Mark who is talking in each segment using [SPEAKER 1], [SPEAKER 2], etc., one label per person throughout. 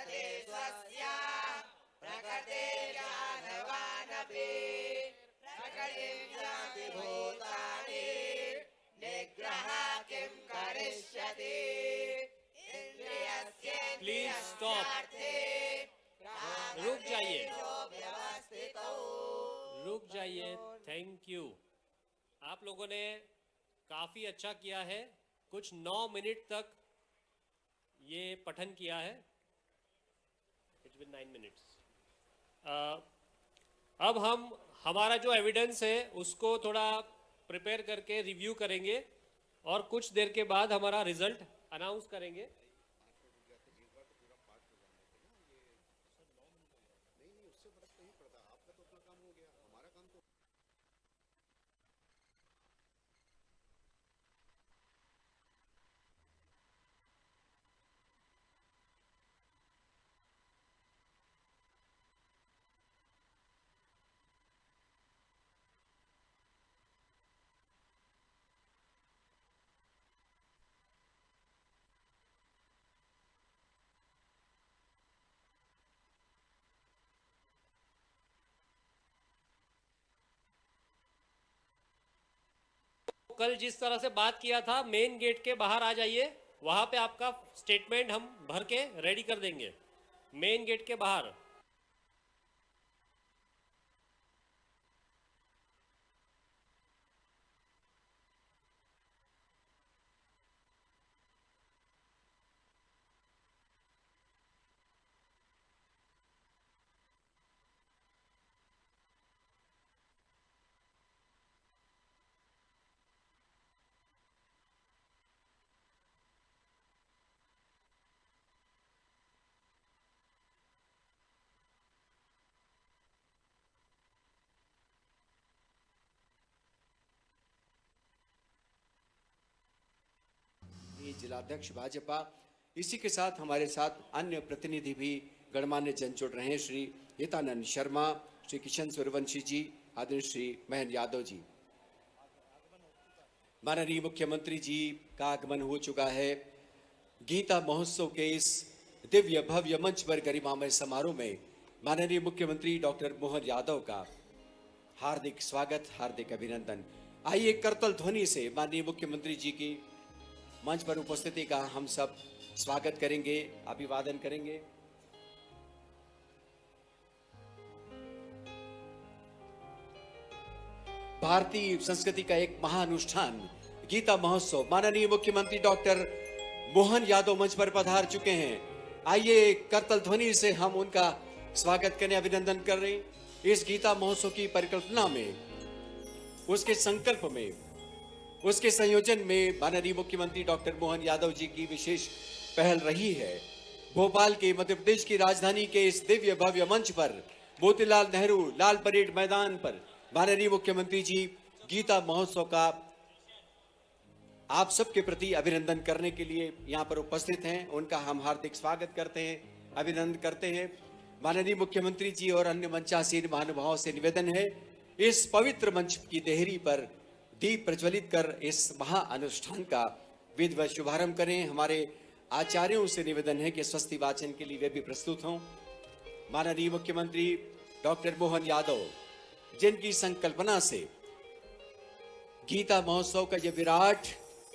[SPEAKER 1] वर्तते स्वस्य प्रकृतिर्ज्ञानवानपि प्रकृतिं याति भूतानि निग्रहः किं करिष्यति
[SPEAKER 2] प्लीज स्टॉप, रुक जाइए, रुक जाइए। Thank you. आप लोगों ने काफी अच्छा किया है। कुछ 9 मिनट तक ये पठन किया है। It's been 9 minutes. अब हम हमारा जो एविडेंस है उसको थोड़ा प्रिपेयर करके रिव्यू करेंगे और कुछ देर के बाद हमारा रिजल्ट अनाउंस करेंगे। कल जिस तरह से बात किया था, मेन गेट के बाहर आ जाइए, वहां पे आपका स्टेटमेंट हम भर के रेडी कर देंगे। मेन गेट के बाहर।
[SPEAKER 3] जिलाध्यक्ष भाजपा, इसी के साथ हमारे साथ अन्य प्रतिनिधि भी गणमान्य जन जुड़ रहे हैं। श्री हितानंद शर्मा, श्री किशन सूर्यवंशी जी, आदरणीय श्री महेंद्र यादव जी। माननीय मुख्यमंत्री जी का आगमन हो चुका है। गीता महोत्सव के इस दिव्य भव्य मंच पर गरिमामय समारोह में माननीय मुख्यमंत्री डॉक्टर मोहन यादव का हार्दिक स्वागत, हार्दिक अभिनंदन। आइए करतल ध्वनि से माननीय मुख्यमंत्री जी की मंच पर उपस्थिति का हम सब स्वागत करेंगे, अभिवादन करेंगे। भारतीय संस्कृति का एक महाअनुष्ठान गीता महोत्सव, माननीय मुख्यमंत्री डॉक्टर मोहन यादव मंच पर पधार चुके हैं। आइए करतल ध्वनि से हम उनका स्वागत करने, अभिनंदन कर रहे हैं। इस गीता महोत्सव की परिकल्पना में, उसके संकल्प में, उसके संयोजन में माननीय मुख्यमंत्री डॉक्टर मोहन यादव जी की विशेष पहल रही है। भोपाल के, मध्य प्रदेश की राजधानी के इस दिव्य भव्य मंच पर, मोतीलाल नेहरू लाल परेड मैदान पर माननीय मुख्यमंत्री जी गीता महोत्सव का आप सबके प्रति अभिनंदन करने के लिए यहाँ पर उपस्थित हैं। उनका हम हार्दिक स्वागत करते हैं, अभिनंदन करते हैं। माननीय मुख्यमंत्री जी और अन्य मंचासीन महानुभावों से निवेदन है, इस पवित्र मंच की देहरी पर दीप प्रज्वलित कर इस महाअनुष्ठान का विधिवत शुभारंभ करें। हमारे आचार्यों से निवेदन है कि स्वस्ति वाचन के लिए वे भी प्रस्तुत हों। माननीय मुख्यमंत्री डॉक्टर मोहन यादव, जिनकी संकल्पना से गीता महोत्सव का यह विराट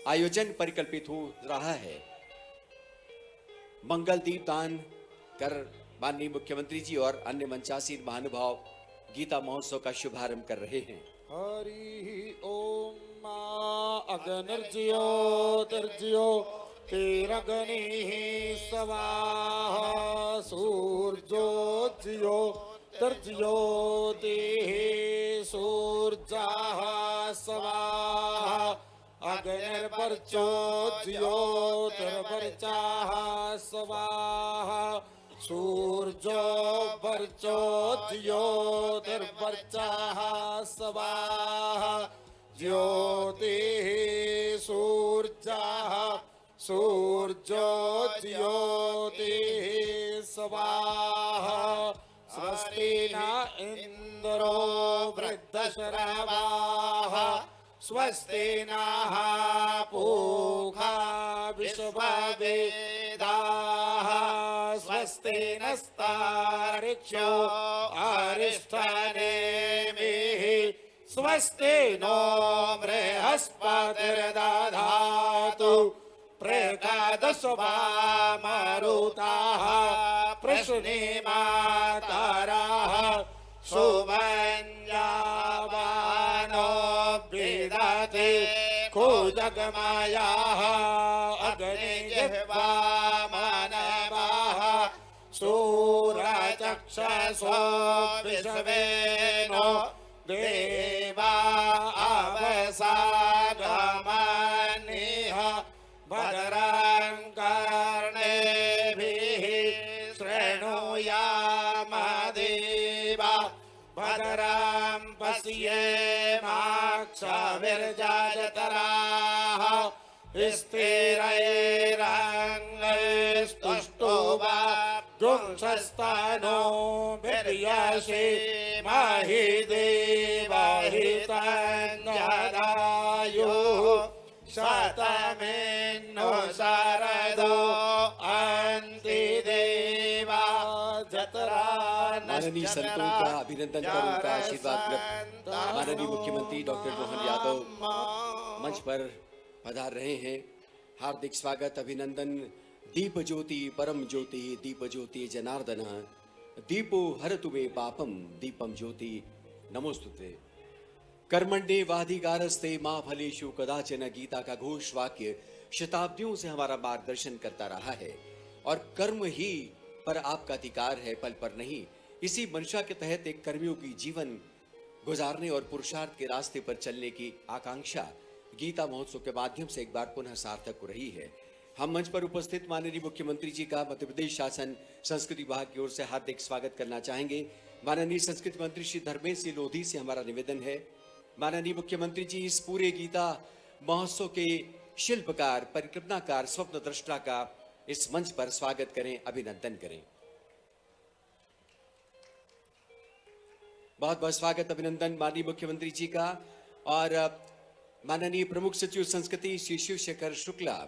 [SPEAKER 3] आयोजन परिकल्पित हो रहा है, मंगल दीप दान कर माननीय मुख्यमंत्री जी और अन्य मंचासीन महानुभाव गीता महोत्सव का शुभारंभ कर रहे हैं।
[SPEAKER 4] हरि ओम अग्निर्ज्यो तर्ज्यो तेरग्निः स्वाहा सूर्यो ज्यो तर्ज्यो देः सूर्यः स्वाहा अग्निर्वर्चो ज्योतिर्वर्चः स्वाहा सूर्यो वर्चो ज्योतिर्वर्चः स्वाहा ज्योतिः सूर्यः सूर्यो ज्योतिः स्वाहा स्वस्ति न इन्द्रो वृद्धश्रवाः स्वस्ति नः पूषा विश्ववेदाः स्वस्ति नस्तार्क्ष्यो अरिष्ठनेमिः स्वस्ति नो बृहस्पतिर्दधातु प्रकादशुभामरुताः प्रश्नेमातराः सुवन्यावानो विदते कुजगमायाः अग्निजिह्वामनवाः सूरचक्षसो विश्वेनो देवा अवसागमनिः भद्रं कर्णेभिः शृणुयाम देवा भद्रं पश्येमाक्षभिर्जयतराः स्थिरैरङ्गैस्तुष्टुवा गुंसस्तनो विर्यसि महि देवहितञ्जदायुः शतमेन्नो शरदो अन्ति देवा जतरा
[SPEAKER 3] माननीय संतों का अभिनंदन कर उनका आशीर्वाद प्राप्त माननीय मुख्यमंत्री डॉक्टर मोहन यादव मंच पर पधार रहे हैं। हार्दिक स्वागत अभिनंदन। दीप ज्योति परम ज्योति दीप ज्योति जनार्दन दीपो हरतु मे पापम दीपम ज्योति नमोस्तुते। कर्मण्ये वाधिकारस्ते मां फलेषु कदाचन गीता का घोष वाक्य शताब्दियों से हमारा मार्गदर्शन करता रहा है और कर्म ही पर आपका अधिकार है, पल पर नहीं। इसी मंशा के तहत एक कर्मियों की जीवन गुजारने और पुरुषार्थ के रास्ते पर चलने की आकांक्षा गीता महोत्सव के माध्यम से एक बार पुनः सार्थक हो रही है। हम मंच पर उपस्थित माननीय मुख्यमंत्री जी का मध्य प्रदेश शासन संस्कृति विभाग की ओर से हार्दिक स्वागत करना चाहेंगे। माननीय संस्कृति मंत्री श्री धर्मेश सिंह लोधी से हमारा निवेदन है, माननीय मुख्यमंत्री जी इस पूरे गीता महोत्सव के शिल्पकार, परिकल्पनाकार, स्वप्न दृष्टा का इस मंच पर स्वागत करें, अभिनंदन करें। बहुत बहुत स्वागत अभिनंदन माननीय मुख्यमंत्री जी का। और माननीय प्रमुख सचिव संस्कृति श्री शिव शेखर शुक्ला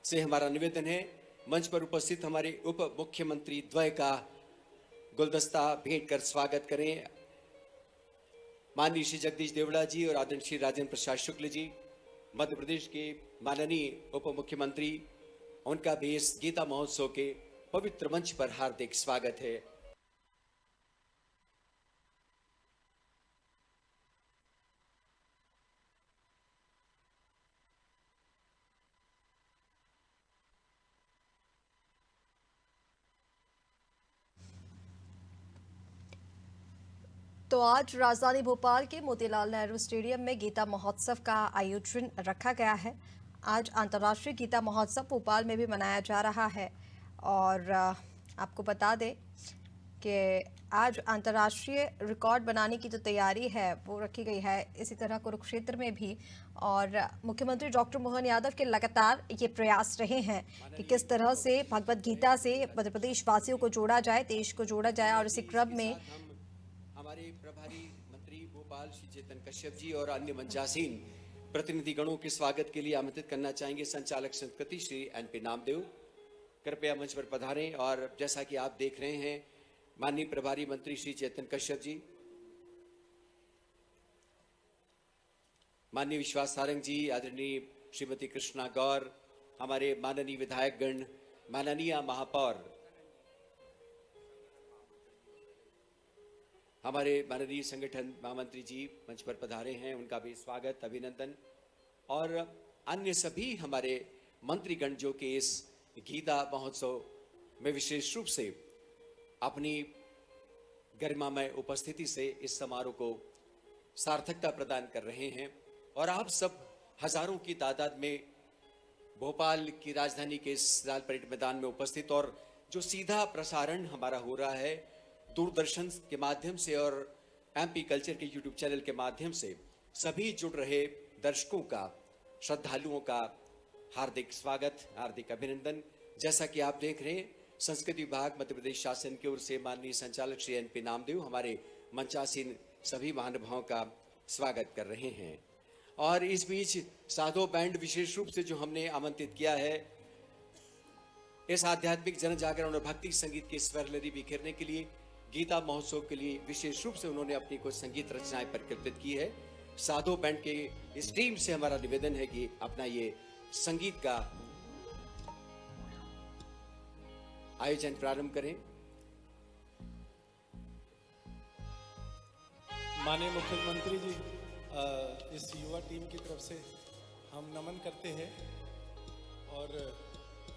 [SPEAKER 3] से हमारा निवेदन है, मंच पर उपस्थित हमारे उप मुख्यमंत्री द्वय का गुलदस्ता भेंट कर स्वागत करें। माननीय श्री जगदीश देवड़ा जी और आदरणीय श्री राजेंद्र प्रसाद शुक्ल जी, मध्य प्रदेश के माननीय उप मुख्यमंत्री, उनका भी इस गीता महोत्सव के पवित्र मंच पर हार्दिक स्वागत है।
[SPEAKER 5] तो आज राजधानी भोपाल के मोतीलाल नेहरू स्टेडियम में गीता महोत्सव का आयोजन रखा गया है। आज अंतर्राष्ट्रीय गीता महोत्सव भोपाल में भी मनाया जा रहा है और आपको बता दें कि आज अंतर्राष्ट्रीय रिकॉर्ड बनाने की जो तैयारी है वो रखी गई है। इसी तरह कुरुक्षेत्र में भी और मुख्यमंत्री डॉक्टर मोहन यादव के लगातार ये प्रयास रहे हैं कि किस तरह से भगवद गीता से मध्य प्रदेश वासियों को जोड़ा जाए, देश को जोड़ा जाए। और इसी क्रम में
[SPEAKER 3] हमारे प्रभारी मंत्री भोपाल श्री चेतन कश्यप जी और अन्य मंचासीन प्रतिनिधि गणों के स्वागत के लिए आमंत्रित करना चाहेंगे संचालक संस्कृति श्री एनपी नामदेव, कृपया मंच पर पधारें। और जैसा कि आप देख रहे हैं, माननीय प्रभारी मंत्री श्री चेतन कश्यप जी, माननीय विश्वास सारंग जी, आदरणीय श्रीमती कृष्णा गौर, हमारे माननीय विधायक गण, माननीय महापौर, हमारे माननीय संगठन महामंत्री जी मंच पर पधारे हैं, उनका भी स्वागत अभिनंदन। और अन्य सभी हमारे मंत्रीगण जो कि इस गीता महोत्सव में विशेष रूप से अपनी गरिमामय उपस्थिति से इस समारोह को सार्थकता प्रदान कर रहे हैं। और आप सब हजारों की तादाद में भोपाल की राजधानी के इस लाल परेड मैदान में उपस्थित, और जो सीधा प्रसारण हमारा हो रहा है दूरदर्शन के माध्यम से और एमपी कल्चर के यूट्यूब चैनल के माध्यम से, सभी जुड़ रहे दर्शकों का, श्रद्धालुओं का हार्दिक स्वागत, हार्दिक अभिनंदन। जैसा कि आप देख रहे हैं, संस्कृति विभाग मध्य प्रदेश शासन की ओर से माननीय संचालक श्री एनपी नामदेव हमारे मंचासीन सभी महानुभावों का स्वागत कर रहे हैं। और इस बीच साधो बैंड विशेष रूप से जो हमने आमंत्रित किया है, इस आध्यात्मिक जन जागरण और भक्ति संगीत की स्वर लहरी बिखेरने के लिए गीता महोत्सव के लिए विशेष रूप से उन्होंने अपनी कुछ संगीत रचनाएं प्रकटित की है। साधो बैंड के इस टीम से हमारा निवेदन है कि अपना ये संगीत का आयोजन प्रारंभ करें।
[SPEAKER 6] माननीय मुख्यमंत्री जी, इस युवा टीम की तरफ से हम नमन करते हैं और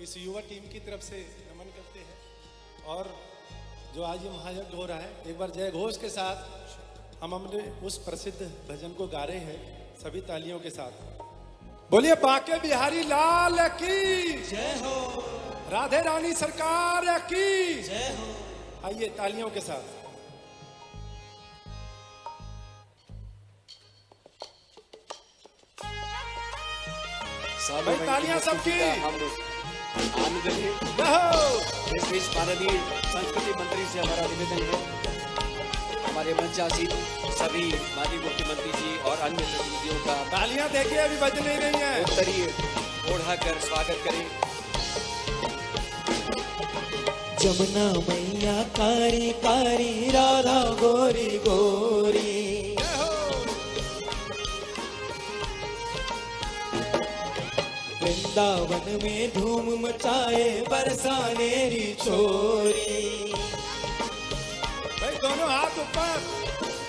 [SPEAKER 6] इस युवा टीम की तरफ से नमन करते हैं। और जो आज ये महायज्ञ हो रहा है, एक बार जय घोष के साथ हमने उस प्रसिद्ध भजन को गा रहे हैं सभी तालियों के साथ। बोलिए बांके बिहारी लाल की जय हो, राधे रानी सरकार की जय हो। आइए तालियों के साथ।
[SPEAKER 3] भाई तालियां सबकी हम आनंद लें। इस बीच माननीय संस्कृति मंत्री से हमारा निवेदन है, हमारे मंचासीन सभी माननीय मुख्यमंत्री जी और अन्य प्रतिनिधियों का
[SPEAKER 6] तालियां देखिए, अभी बज नहीं रही है,
[SPEAKER 3] उत्तरीय ओढ़ाकर स्वागत करें।
[SPEAKER 7] जमुना मैया कारी कारी, राधा गोरी गोरी। वृंदावन में धूम मचाए बरसानेरी छोरी।
[SPEAKER 6] भाई दोनों हाथ ऊपर,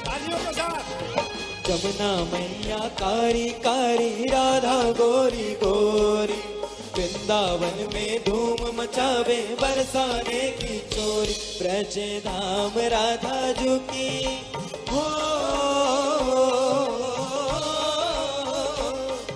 [SPEAKER 6] तालियों के साथ।
[SPEAKER 7] जमुना मैया कारी कारी, राधा गोरी गोरी। वृंदावन में धूम मचावे बरसाने की चोरी। ब्रज धाम राधा जू की हो,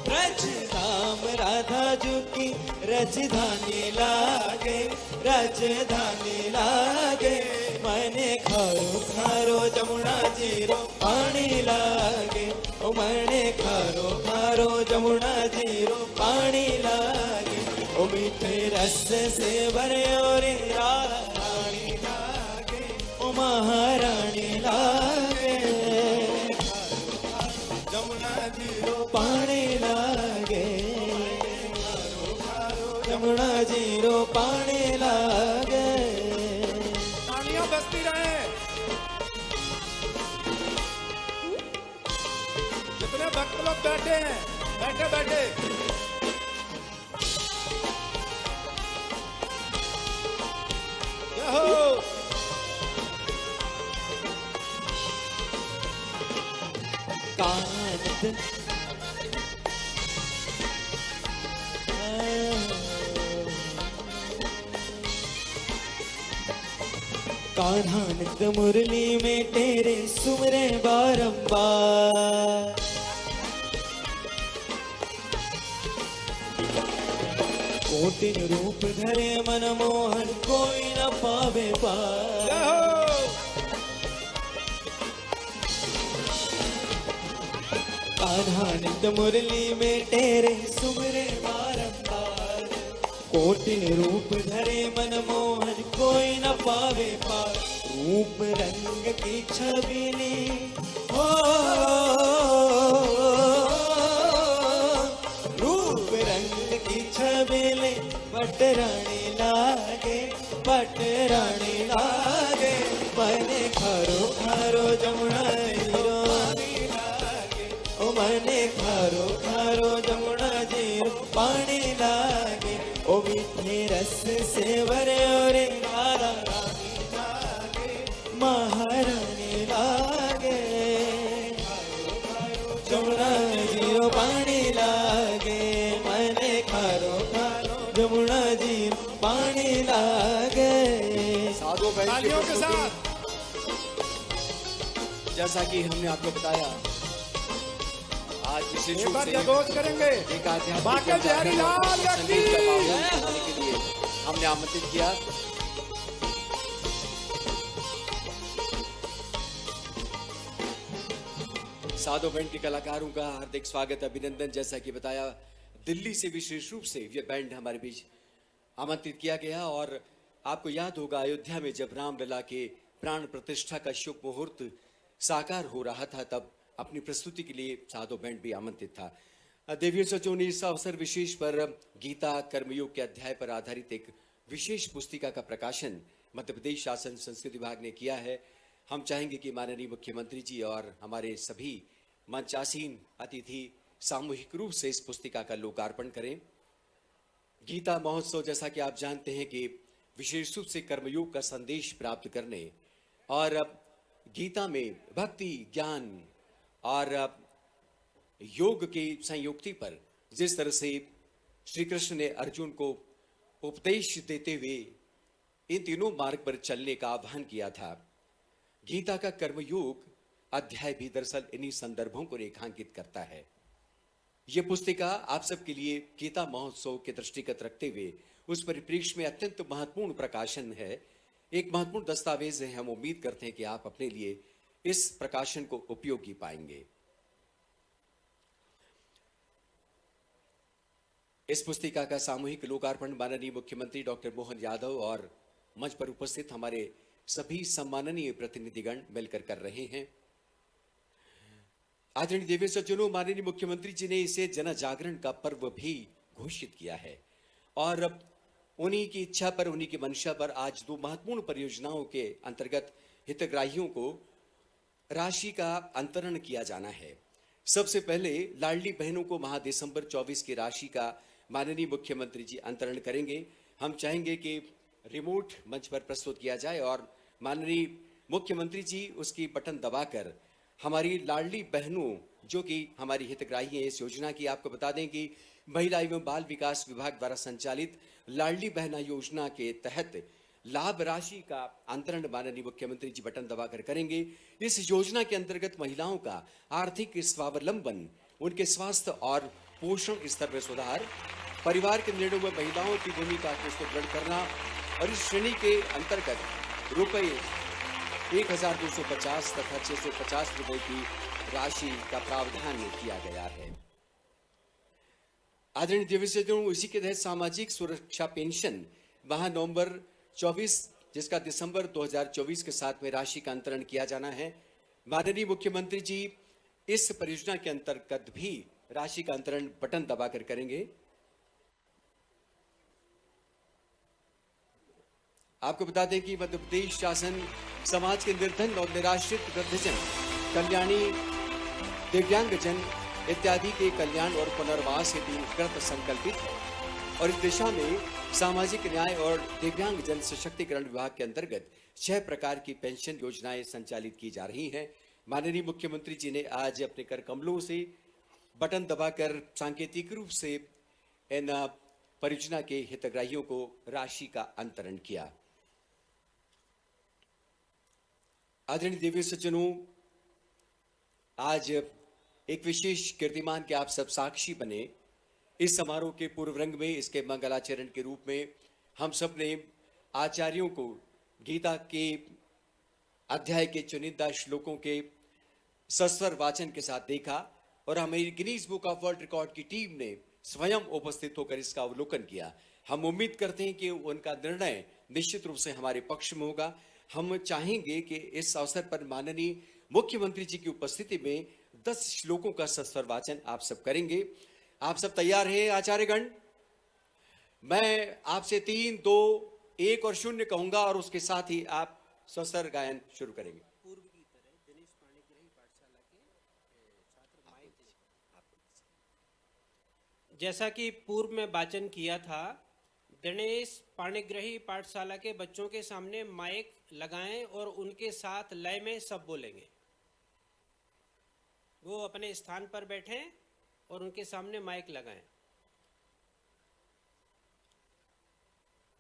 [SPEAKER 7] ब्रज धाम राधा जू की राजधानी लागे, राजधानी लागे। मने खारो खारो जमुना जीरो पानी लागे, ओ मने खारो खारो जमुना जीरो पानी लागे। ओ मीठे रस से भरे और रानी लागे, ओ महारानी लागे। जमुना जीरो पानी लागे, जमुना जीरो पानी लागे।
[SPEAKER 6] तालियां बजती रहे। जितने भक्त लोग बैठे हैं, बैठे बैठे जय हो।
[SPEAKER 7] कानत कान्हा नित मुरली में तेरे सुमरे बारंबार। कोटिन रूप धरे मनमोहन, कोई न पावे पार।
[SPEAKER 6] जय हो।
[SPEAKER 7] कान्हा नित मुरली में तेरे सुमरे बारंबार। कोटिन रूप धरे मनमोहन, कोई न पावे पार। रूप रंग की छबिली हो, रूप रंग की छबिली पटरानी लागे, पटरानी लागे। मने खारो खारो जमुना जीरो लागे, ओ मने खारो खारो जमुना जीरो पानी लागे। ओ मीठे रस से भरे और राधा रानी लागे, महारानी लागे। जमुना जीरो पानी लागे, मने खारो खारो जमुना जीरो पानी लागे।
[SPEAKER 3] साधो बैंड की
[SPEAKER 6] तालियों के
[SPEAKER 3] प्रस्तुति,
[SPEAKER 6] साथ।
[SPEAKER 3] जैसा कि हमने आपको बताया, आज विशेष
[SPEAKER 6] एक
[SPEAKER 3] रूप
[SPEAKER 6] बार
[SPEAKER 3] से
[SPEAKER 6] जय घोष करेंगे।
[SPEAKER 3] एक आध्यात्मिक
[SPEAKER 6] बांके बिहारी
[SPEAKER 3] जागरण और
[SPEAKER 6] लाल
[SPEAKER 3] संगीत का
[SPEAKER 6] की
[SPEAKER 3] आयोजन करने के लिए हमने आमंत्रित किया। साधो बैंड के कलाकारों का हार्दिक स्वागत, अभिनंदन। जैसा कि बताया, दिल्ली से विशेष रूप से ये बैंड हमारे बीच आमंत्रित किया गया। और आपको याद होगा, अयोध्या में जब रामलला के प्राण प्रतिष्ठा का शुभ मुहूर्त साकार हो रहा था, तब अपनी प्रस्तुति के लिए साधो बैंड भी आमंत्रित था। देवी सचों ने इस अवसर विशेष पर गीता कर्मयोग के अध्याय पर आधारित एक विशेष पुस्तिका का प्रकाशन मध्य प्रदेश शासन संस्कृति विभाग ने किया है। हम चाहेंगे कि माननीय मुख्यमंत्री जी और हमारे सभी मंचासीन अतिथि सामूहिक रूप से इस पुस्तिका का लोकार्पण करें। गीता महोत्सव, जैसा कि आप जानते हैं कि विशेष रूप से कर्मयोग का संदेश प्राप्त करने और गीता में भक्ति, ज्ञान और योग की संयुक्ति पर जिस तरह से श्री कृष्ण ने अर्जुन को उपदेश देते हुए इन तीनों मार्ग पर चलने का आह्वान किया था, गीता का कर्मयोग अध्याय भी दरअसल इन्हीं संदर्भों को रेखांकित करता है। यह पुस्तिका आप सबके लिए गीता महोत्सव के दृष्टिगत रखते हुए उस परिप्रेक्ष्य में अत्यंत महत्वपूर्ण प्रकाशन है, एक महत्वपूर्ण दस्तावेज है। हम उम्मीद करते हैं कि आप अपने लिए इस प्रकाशन को उपयोगी पाएंगे। इस पुस्तिका का सामूहिक लोकार्पण माननीय मुख्यमंत्री डॉक्टर मोहन यादव और मंच पर उपस्थित हमारे सभी सम्माननीय प्रतिनिधिगण मिलकर कर रहे हैं। आदरणीय देवी सज्जनों, माननीय मुख्यमंत्री जी ने इसे जन जागरण का पर्व भी घोषित किया है और उन्हीं की इच्छा पर, उन्हीं की मंशा पर आज दो महत्वपूर्ण परियोजनाओं के अंतर्गत हितग्राहियों को राशि का अंतरण किया जाना है। सबसे पहले लाडली बहनों को माह दिसंबर 24 की राशि का माननीय मुख्यमंत्री जी अंतरण करेंगे। हम चाहेंगे कि रिमोट मंच पर प्रस्तुत किया जाए और माननीय मुख्यमंत्री जी उसकी बटन दबाकर हमारी लाडली बहनों जो कि हमारी हितग्राही हैं इस योजना की, आपको बता दें कि महिला एवं बाल विकास विभाग द्वारा संचालित लाडली बहना योजना के तहत लाभ राशि का अंतरण माननीय मुख्यमंत्री जी बटन दबाकर करेंगे। इस योजना के अंतर्गत महिलाओं का आर्थिक स्वावलंबन, उनके स्वास्थ्य और पोषण स्तर में सुधार, परिवार के निर्णयों में महिलाओं की भूमिका को सुदृढ़ करना और इस श्रेणी के अंतर्गत रुपए 1250 तथा 650 रुपए की राशि का प्रावधान किया गया है। आदरणीय दिवसजनों, इसी के तहत सामाजिक सुरक्षा पेंशन माह नवंबर 24 जिसका दिसंबर 2024 के साथ में राशि का अंतरण किया जाना है। माननीय मुख्यमंत्री जी इस परियोजना के अंतर्गत भी राशि का अंतरण बटन दबाकर करेंगे। आपको बता दें कि मध्य प्रदेश शासन समाज के निर्धन और निराश्रित वृद्धजन, कल्याणी, दिव्यांगजन इत्यादि के कल्याण और पुनर्वास हेतु कृत संकल्पित है और इस दिशा में सामाजिक न्याय और दिव्यांगजन सशक्तिकरण विभाग के अंतर्गत 6 प्रकार की पेंशन योजनाएं संचालित की जा रही हैं। माननीय मुख्यमंत्री जी ने आज अपने कर कमलों से बटन दबाकर सांकेतिक रूप से इन परियोजना के हितग्राहियों को राशि का अंतरण किया। आदरणीय देवी सज्जनों, आज एक विशेष कीर्तिमान के आप सब साक्षी बने। इस समारोह के पूर्व रंग में, इसके मंगलाचरण के रूप में हम सब ने आचार्यों को गीता के अध्याय के चुनिंदा श्लोकों के सस्वर वाचन के साथ देखा और हमारी Guinness book of world record की टीम ने स्वयं उपस्थित होकर इसका अवलोकन किया। हम उम्मीद करते हैं कि उनका निर्णय निश्चित रूप से हमारे पक्ष में होगा। हम चाहेंगे कि इस अवसर पर माननीय मुख्यमंत्री जी की उपस्थिति में 10 श्लोकों का सस्वर वाचन आप सब करेंगे। आप सब तैयार हैं आचार्यगण? मैं आपसे 3, 2, 1 और 0 कहूंगा और उसके साथ ही आप सस्वर गायन शुरू करेंगे।
[SPEAKER 2] पूर्व की तरह दिनेश पाणिग्राही पाठशाला के छात्र जैसा कि पूर्व में वाचन किया था, दिनेश पाणिग्राही पाठशाला के बच्चों के सामने माइक लगाएं और उनके साथ लय में सब बोलेंगे। वो अपने स्थान पर बैठें और उनके सामने माइक लगाएं।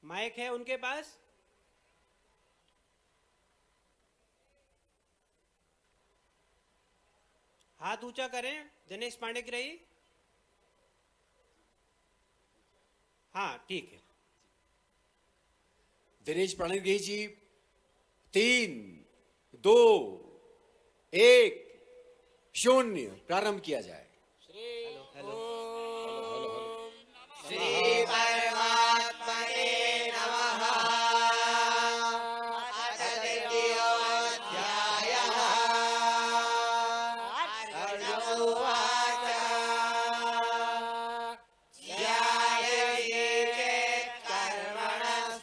[SPEAKER 2] माइक है उनके पास? हाथ ऊंचा करें दिनेश पाणिग्राही। हाँ, ठीक है।
[SPEAKER 3] दिनेश पाणिग्राही जी, 3, 2, 1, 0 प्रारंभ किया जाए।
[SPEAKER 1] श्री परमात्मने नमः। तृतीयोऽध्यायः। अर्जुन उवाच। ध्यायते चेत् कर्मणः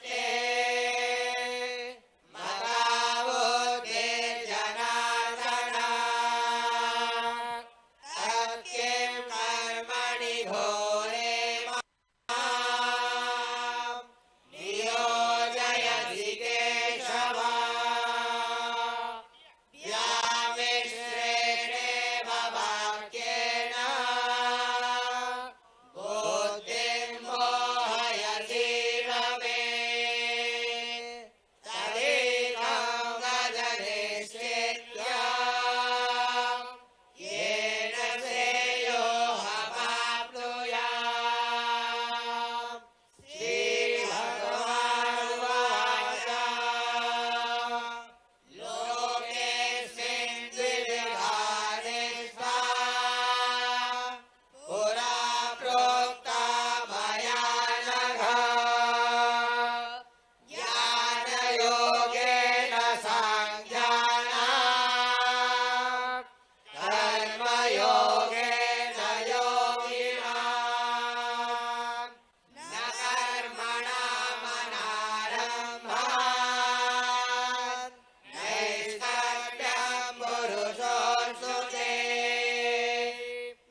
[SPEAKER 1] ब्रह्मान् नैष्कर्म्यं पुरुषोऽसुते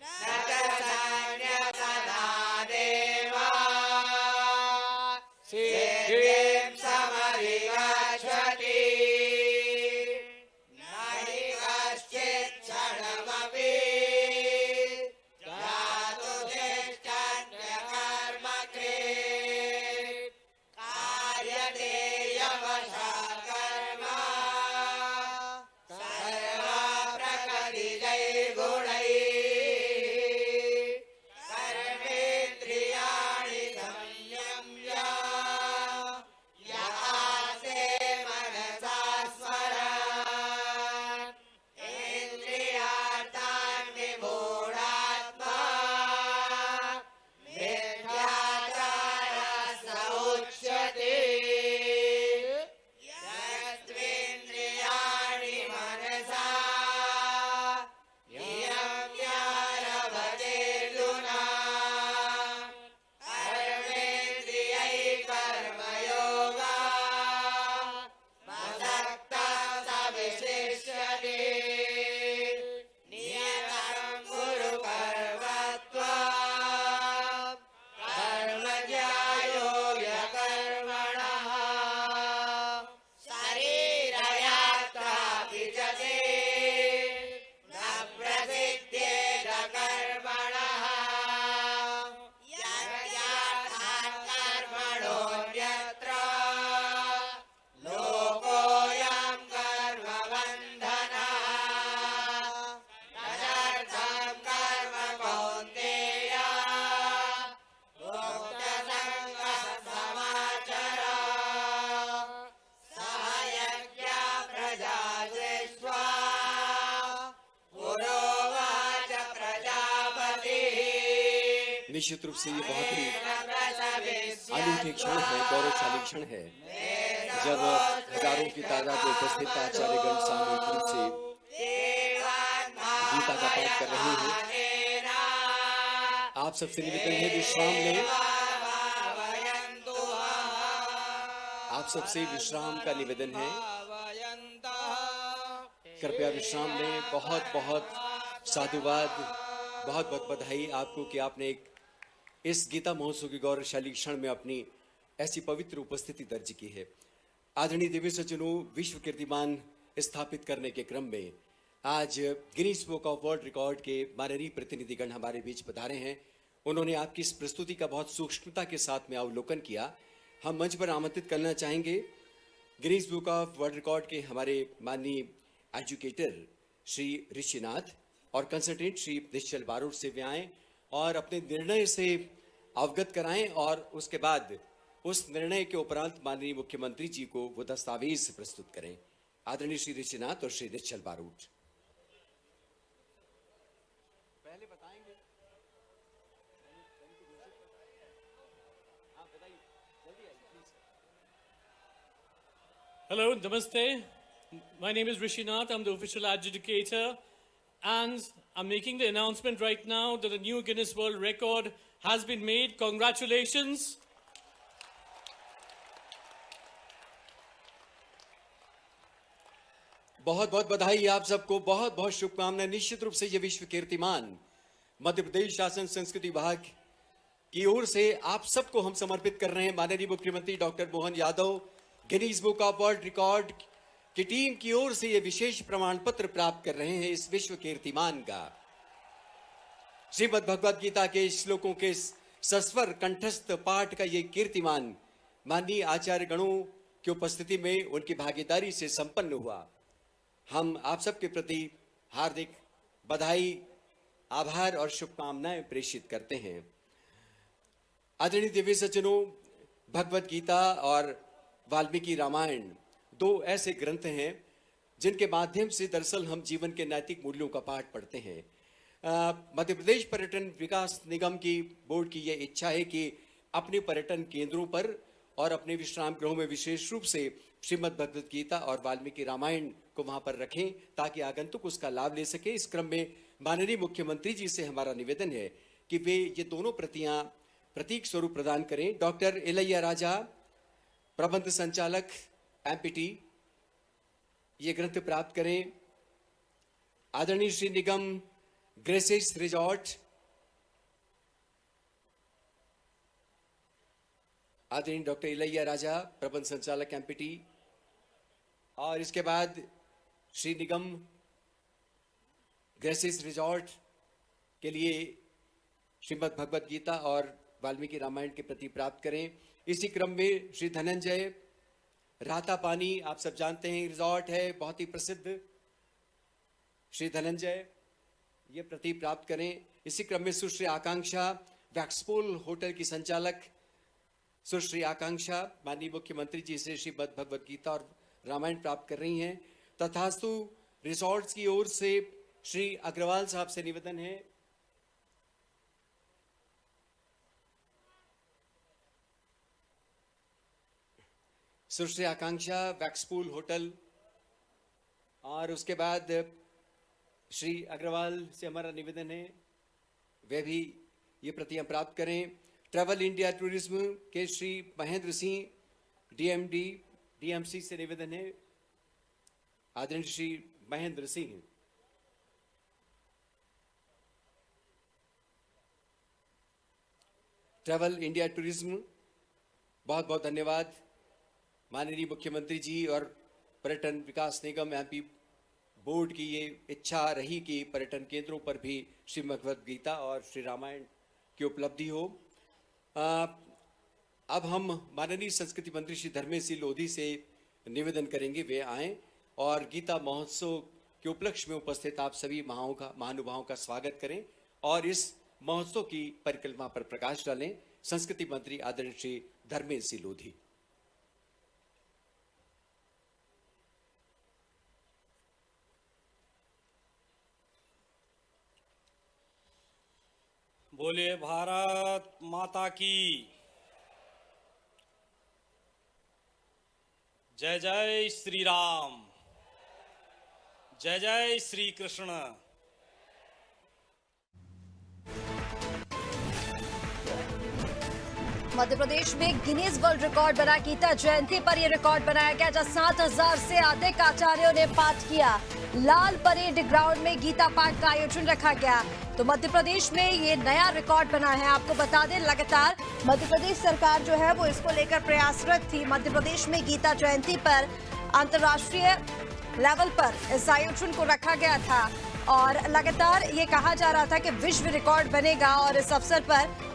[SPEAKER 1] न च सन्न्यसदा देवा सिद्धिं समधिगच्छति न हि कश्चित् क्षणमपि जातु तिष्ठन्यकर्मकृत् कार्यते यवशः कर्म सर्वप्रकृतिजैर्गुणैः कर्मेन्द्रियाणि संयम्य यासे मनसा स्मरन् इन्द्रियार्थान् विमूढात्मा मिथ्याचारः स उच्यते यस्त्वेन्द्रियाणि मनसा नियम्यारभतेऽर्जुन कर्मेन्द्रियैः कर्मयोगः मदक्तः स विशिष्यते नियतं कुरु कर्मत्वं कर्म ज्यायो ह्यकर्मणः शरीरयात्रापि च ते न प्रसिद्ध्येत कर्मणः यज्ञार्थात् कर्मणोऽन्यत्र लोकोऽयं कर्मबन्धनः तदर्थं कर्म कौन्तेय मुक्तसङ्गः समाचर सह यज्ञा प्रजा दृष्ट्वा पुरोवाच प्रजापतिः
[SPEAKER 3] निश्चित रूप से ये बहुत ही अनूठे क्षण है, गौरवशाली क्षण है, जब हजारों की तादाद में उपस्थित आचार्यगण सामूहिक रूप से गीता का पाठ कर रहे हैं। आप सबसे निवेदन है विश्राम लें। आप सबसे विश्राम का निवेदन है, कृपया विश्राम लें। बहुत बहुत साधुवाद, बहुत बहुत बधाई आपको कि आपने इस गीता महोत्सव के गौरवशाली क्षण में अपनी ऐसी पवित्र उपस्थिति दर्ज की है। आदरणीय देवी सज्जनों, विश्व कीर्तिमान स्थापित करने के क्रम में आज Guinness book of world record के माननीय प्रतिनिधिगण हमारे बीच पधारे हैं। उन्होंने आपकी इस प्रस्तुति का बहुत सूक्ष्मता के साथ में अवलोकन किया। हम मंच पर आमंत्रित करना चाहेंगे Guinness book of world record के हमारे माननीय एजुकेटर श्री ऋषिनाथ और कंसल्टेंट श्री निश्चल बारोट से वे आएं और अपने निर्णय से अवगत कराएं और उसके बाद उस निर्णय के उपरांत माननीय मुख्यमंत्री जी को वो दस्तावेज प्रस्तुत करें। आदरणीय श्री ऋषिनाथ और श्री निश्चल बारोट। पहले बताएंगे।
[SPEAKER 8] Hello, Namaste. My name is Rishinath. I'm the official adjudicator. And I'm making the announcement right now that a new Guinness World Record has been made. Congratulations.
[SPEAKER 3] बहुत बहुत बधाई आप सबको, बहुत बहुत शुभकामनाएं। निश्चित रूप से ये विश्व कीर्तिमान मध्य प्रदेश शासन संस्कृति विभाग की ओर से आप सबको हम समर्पित कर रहे हैं। माननीय मुख्यमंत्री doctor Mohan Yadav, Guinness book of world record की टीम की ओर से ये विशेष प्रमाण पत्र प्राप्त कर रहे हैं इस विश्व कीर्तिमान का। श्रीमद् भगवद गीता के श्लोकों के सस्वर कंठस्थ पाठ का ये कीर्तिमान माननीय आचार्य गणों की उपस्थिति में उनकी भागीदारी से संपन्न हुआ। हम आप सबके प्रति हार्दिक बधाई, आभार और शुभकामनाएं प्रेषित करते हैं। आदरणीय दिव्य सज्जनों, भगवद गीता और वाल्मीकि रामायण दो ऐसे ग्रंथ हैं जिनके माध्यम से दरअसल हम जीवन के नैतिक मूल्यों का पाठ पढ़ते हैं। मध्य प्रदेश पर्यटन विकास निगम की बोर्ड की यह इच्छा है कि अपने पर्यटन केंद्रों पर और अपने विश्राम गृहों में विशेष रूप से श्रीमद् भगवद गीता और वाल्मीकि रामायण को वहां पर रखें ताकि आगंतुक उसका लाभ ले सके। इस क्रम में माननीय मुख्यमंत्री जी से हमारा निवेदन है कि वे ये दोनों प्रतियां प्रतीक स्वरूप प्रदान करें। डॉक्टर इलैया राजा, प्रबंध संचालक एमपीटी ये ग्रंथ प्राप्त करें। आदरणीय श्री निगम ग्रेसेस रिजॉर्ट, आदरणीय डॉक्टर इलैया राजा प्रबंध संचालक एमपीटी, और इसके बाद श्री निगम ग्रेसेस रिजॉर्ट के लिए श्रीमद् भगवत गीता और वाल्मीकि रामायण के प्रति प्राप्त करें। इसी क्रम में श्री धनंजय राता पानी, आप सब जानते हैं रिजॉर्ट है बहुत ही प्रसिद्ध, श्री धनंजय ये प्रति प्राप्त करें। इसी क्रम में सुश्री आकांक्षा वैक्सपोल होटल की संचालक सुश्री आकांक्षा माननीय मुख्यमंत्री जी से श्रीमद् भगवत गीता और रामायण प्राप्त कर रही हैं। तथास्तु रिजॉर्ट्स की ओर से श्री अग्रवाल साहब से निवेदन है सुश्री आकांक्षा वैक्सपूल होटल, और उसके बाद श्री अग्रवाल से हमारा निवेदन है वे भी ये प्रतियां प्राप्त करें। ट्रैवल इंडिया टूरिज्म के श्री महेंद्र सिंह डीएमडी डीएमसी से निवेदन है, आदरणीय Shri Mahendra Singh. Travel India tourism, बहुत बहुत धन्यवाद। माननीय मुख्यमंत्री जी और पर्यटन विकास निगम एमपी बोर्ड की ये इच्छा रही कि पर्यटन केंद्रों पर भी श्री भगवद गीता और श्री रामायण की उपलब्धि हो। अब हम माननीय संस्कृति मंत्री श्री धर्मेश सिंह लोधी से निवेदन करेंगे वे आएं और गीता महोत्सव के उपलक्ष्य में उपस्थित आप सभी महानुभावों का स्वागत करें और इस महोत्सव की परिकल्पना पर प्रकाश डालें। संस्कृति मंत्री आदरणीय श्री धर्मेश सिंह लोधी।
[SPEAKER 9] बोले भारत माता की जय। जय श्री राम, जय जय श्री कृष्ण।
[SPEAKER 5] मध्य प्रदेश में गिनीज वर्ल्ड रिकॉर्ड बना। गीता जयंती पर यह रिकॉर्ड बनाया गया जब 7000 से अधिक आचार्यों ने पाठ किया। लाल परेड ग्राउंड में गीता पाठ का आयोजन रखा गया। तो मध्य प्रदेश में ये नया रिकॉर्ड बना है। आपको बता दें लगातार मध्य प्रदेश सरकार जो है वो इसको लेकर प्रयासरत थी। मध्य प्रदेश में गीता जयंती पर अंतर्राष्ट्रीय लेवल पर इस आयोजन को रखा गया था और लगातार ये कहा जा रहा था कि विश्व रिकॉर्ड बनेगा और इस अवसर पर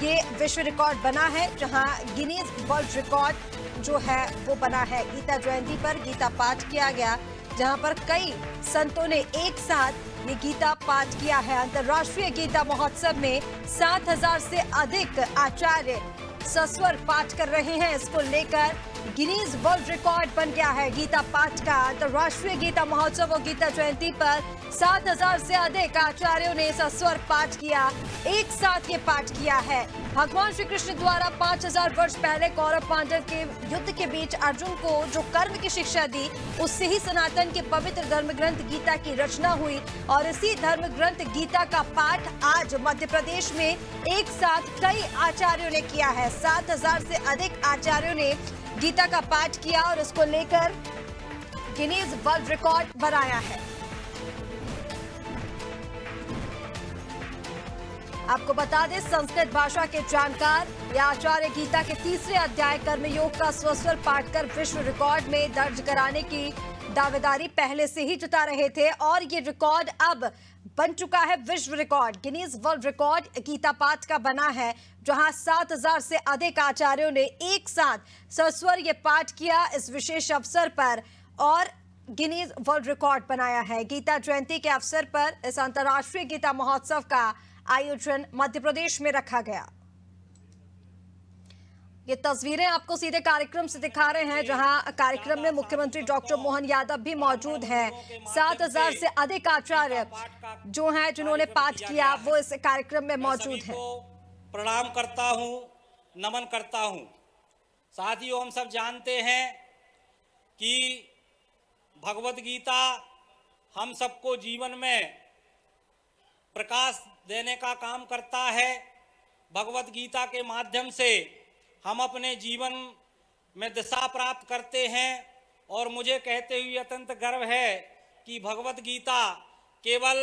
[SPEAKER 5] ये विश्व रिकॉर्ड बना है जहां गिनीज वर्ल्ड रिकॉर्ड जो है वो बना है। गीता जयंती पर गीता पाठ किया गया जहां पर कई संतों ने एक साथ ये गीता पाठ किया है। अंतर्राष्ट्रीय गीता महोत्सव में 7000 से अधिक आचार्य सस्वर पाठ कर रहे हैं। इसको लेकर गिनीज वर्ल्ड रिकॉर्ड बन गया है गीता पाठ का। अंतर्राष्ट्रीय गीता महोत्सव और गीता जयंती पर 7000 से अधिक आचार्यों ने सस्वर पाठ किया, एक साथ ये पाठ किया है। भगवान श्री कृष्ण द्वारा 5000 वर्ष पहले कौरव पांडव के युद्ध के बीच अर्जुन को जो कर्म की शिक्षा दी, उससे ही सनातन के पवित्र धर्म ग्रंथ गीता की रचना हुई और इसी धर्म ग्रंथ गीता का पाठ आज मध्य प्रदेश में एक साथ कई आचार्यों ने किया है। 7000 से अधिक आचार्यों ने गीता का पाठ किया और इसको लेकर गिनीज वर्ल्ड रिकॉर्ड बनाया है। आपको बता दें संस्कृत भाषा के जानकार या आचार्य गीता के तीसरे अध्याय कर्मयोग का स्वस्वर पाठ कर विश्व रिकॉर्ड में दर्ज कराने की दावेदारी पहले से ही जता रहे थे और ये रिकॉर्ड अब बन चुका है विश्व record. Guinness world record Gita पाठ का बना है जहां 7000 से अधिक आचार्यों ने एक साथ सस्वर ये पाठ किया इस विशेष अवसर पर और गिनीज वर्ल्ड रिकॉर्ड बनाया है। गीता जयंती के अवसर पर इस अंतर्राष्ट्रीय गीता महोत्सव का आयोजन मध्य प्रदेश में रखा गया। ये तस्वीरें आपको सीधे कार्यक्रम से दिखा रहे हैं जहां कार्यक्रम में मुख्यमंत्री डॉक्टर मोहन यादव भी मौजूद हैं। 7000 से अधिक आचार्य जो हैं जिन्होंने पाठ किया वो इस कार्यक्रम में मौजूद हैं।
[SPEAKER 9] प्रणाम करता हूं, नमन करता हूं। साथियों, हम सब जानते हैं कि भगवत गीता हम सबको जीवन में प्रकाश देने का काम करता है। भगवत गीता के माध्यम से हम अपने जीवन में दिशा प्राप्त करते हैं। और मुझे कहते हुए अत्यंत गर्व है कि भगवत गीता केवल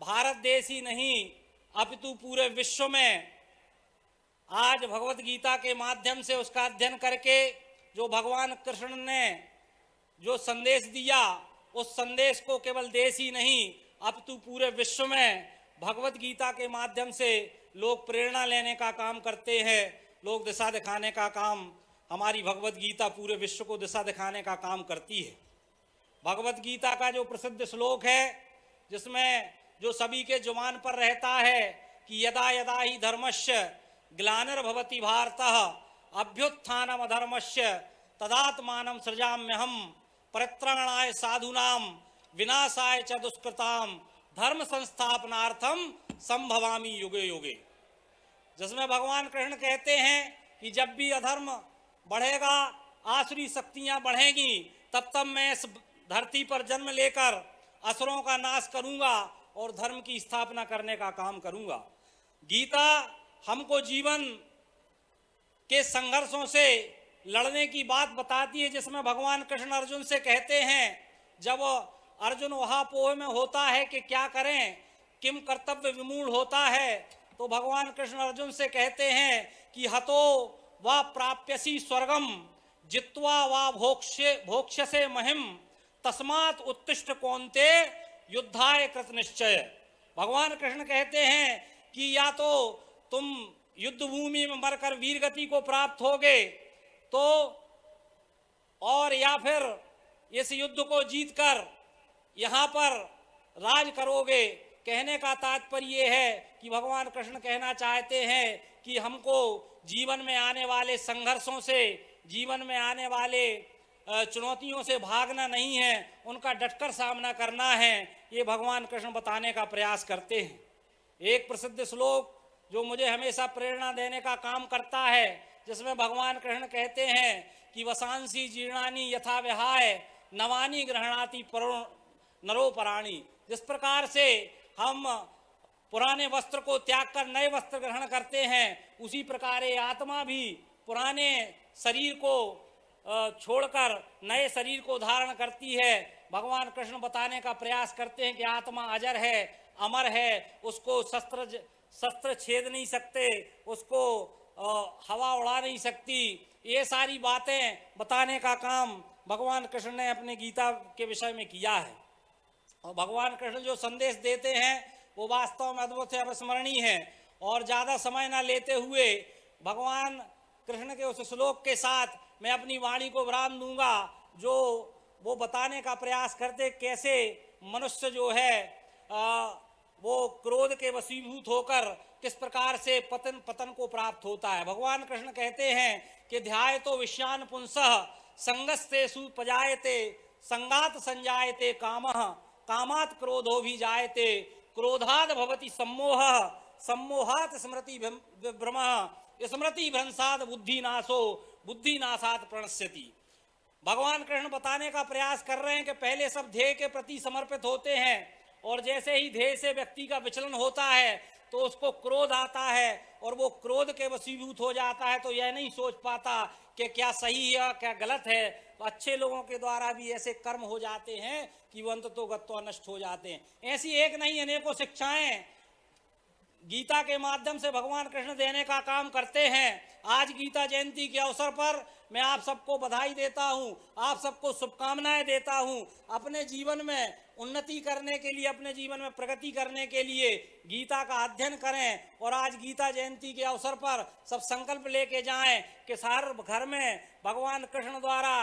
[SPEAKER 9] भारत देश ही नहीं अपितु पूरे विश्व में आज भगवत गीता के माध्यम से उसका अध्ययन करके जो भगवान कृष्ण ने जो संदेश दिया, उस संदेश को केवल देश ही नहीं अपितु पूरे विश्व में भगवत गीता के माध्यम से लोग प्रेरणा लेने का काम करते हैं, लोग दिशा दिखाने का काम, हमारी भगवत गीता पूरे विश्व को दिशा दिखाने का काम करती है। भगवत गीता का जो प्रसिद्ध श्लोक है, जिसमें जो सभी के जुबान पर रहता है कि यदा यदा ही धर्मस्य ग्लानिर्भवति भारतः अभ्युत्थानम अधर्मस्य तदात्मानं सृजाम्यहम् परित्राणाय साधूनां विनाशाय च दुष्कृतां धर्म संस्थापनार्थम संभवामि युगे युगे। जिसमें भगवान कृष्ण कहते हैं कि जब भी अधर्म बढ़ेगा, आसुरी शक्तियां बढ़ेंगी, तब तब मैं इस धरती पर जन्म लेकर असुरों का नाश करूंगा और धर्म की स्थापना करने का काम करूंगा। गीता हमको जीवन के संघर्षों से लड़ने की बात बताती है, जिसमें भगवान कृष्ण अर्जुन से कहते हैं, जब अर्जुन वहापोह में होता है कि क्या करें, किम कर्तव्य विमूढ़ होता है, तो भगवान कृष्ण अर्जुन से कहते हैं कि हतो वा प्राप्यसी स्वर्गम जित्वा वा भोक्ष्यसे महिम तस्मात् उत्तिष्ठ कौन्ते युद्धाय कृत निश्चय। भगवान कृष्ण कहते हैं कि या तो तुम युद्ध भूमि में मरकर वीर गति को प्राप्त होगे तो, और या फिर इस युद्ध को जीतकर यहाँ पर राज करोगे। कहने का तात्पर्य ये है कि भगवान कृष्ण कहना चाहते हैं कि हमको जीवन में आने वाले संघर्षों से, जीवन में आने वाले चुनौतियों से भागना नहीं है, उनका डटकर सामना करना है। ये भगवान कृष्ण बताने का प्रयास करते हैं। एक प्रसिद्ध श्लोक जो मुझे हमेशा प्रेरणा देने का काम करता है, जिसमें भगवान कृष्ण कहते हैं कि वसांसी जीर्णानि यथा विहाय नवानि गृह्णाति नरोपराणि। जिस प्रकार से हम पुराने वस्त्र को त्याग कर नए वस्त्र ग्रहण करते हैं, उसी प्रकार ये आत्मा भी पुराने शरीर को छोड़कर नए शरीर को धारण करती है। भगवान कृष्ण बताने का प्रयास करते हैं कि आत्मा अजर है, अमर है, उसको शस्त्र छेद नहीं सकते, उसको हवा उड़ा नहीं सकती। ये सारी बातें बताने का काम भगवान कृष्ण ने अपने गीता के विषय में किया है। और भगवान कृष्ण जो संदेश देते हैं वो वास्तव में अद्भुत है, अविस्मरणीय है। और ज़्यादा समय ना लेते हुए भगवान कृष्ण के उस श्लोक के साथ मैं अपनी वाणी को विराम दूंगा, जो वो बताने का प्रयास करते कैसे मनुष्य जो है वो क्रोध के वशीभूत होकर किस प्रकार से पतन को प्राप्त होता है। भगवान कृष्ण कहते हैं कि ध्याय तो विषयान पुंसः संगस्तेषु पजायते संगात संजायते कामः कामात् क्रोधो भी जायते क्रोधाद भवति सम्मोहः सम्मोहात् स्मृति विभ्रमः स्मृति भ्रंशाद बुद्धिनाशो बुद्धिनाशात् प्रणश्यति। भगवान कृष्ण बताने का प्रयास कर रहे हैं कि पहले सब ध्येय के प्रति समर्पित होते हैं, और जैसे ही ध्येय से व्यक्ति का विचलन होता है तो उसको क्रोध आता है, और वो क्रोध के वशीभूत हो जाता है, तो यह नहीं सोच पाता कि क्या सही है क्या गलत है। तो अच्छे लोगों के द्वारा भी ऐसे कर्म हो जाते हैं कि वो अंततो गत्वा नष्ट हो जाते हैं। ऐसी एक नहीं अनेकों शिक्षाएं गीता के माध्यम से भगवान कृष्ण देने का काम करते हैं। आज गीता जयंती के अवसर पर मैं आप सबको बधाई देता हूं, आप सबको शुभकामनाएं देता हूं। अपने जीवन में उन्नति करने के लिए, अपने जीवन में प्रगति करने के लिए गीता का अध्ययन करें, और आज गीता जयंती के अवसर पर सब संकल्प लेके जाएं कि हर घर में भगवान कृष्ण द्वारा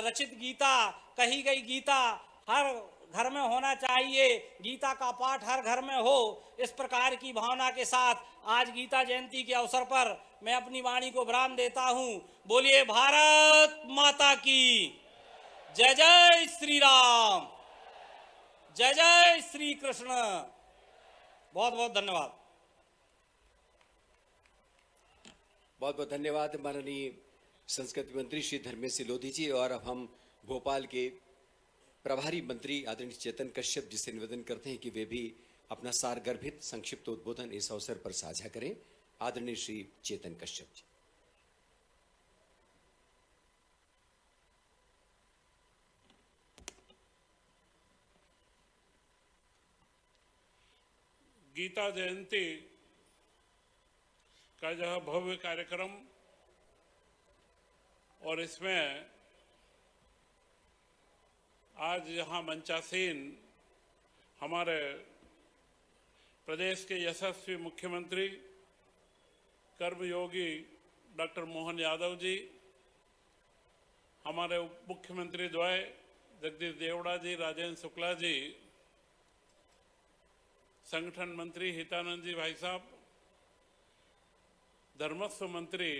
[SPEAKER 9] रचित गीता, कही गई गीता हर घर में होना चाहिए, गीता का पाठ हर घर में हो। इस प्रकार की भावना के साथ आज गीता जयंती के अवसर पर मैं अपनी वाणी को विराम देता हूं। बोलिए भारत माता की जय। जय श्री राम, जय जय श्री कृष्ण। बहुत बहुत धन्यवाद।
[SPEAKER 3] बहुत बहुत धन्यवाद माननीय संस्कृति मंत्री श्री धर्मेश लोधी जी। और अब हम भोपाल के प्रभारी मंत्री आदरणीय चेतन कश्यप जी से निवेदन करते हैं कि वे भी अपना सारगर्भित संक्षिप्त उद्बोधन इस अवसर पर साझा करें। आदरणीय श्री चेतन कश्यप जी।
[SPEAKER 10] गीता जयंती का यह भव्य कार्यक्रम और इसमें आज यहाँ मंचासीन हमारे प्रदेश के यशस्वी मुख्यमंत्री कर्मयोगी डॉक्टर मोहन यादव जी, हमारे उप मुख्यमंत्री द्वय जगदीश देवड़ा जी, राजेंद्र शुक्ला जी, संगठन मंत्री हितानंद जी भाई साहब, धर्मस्व मंत्री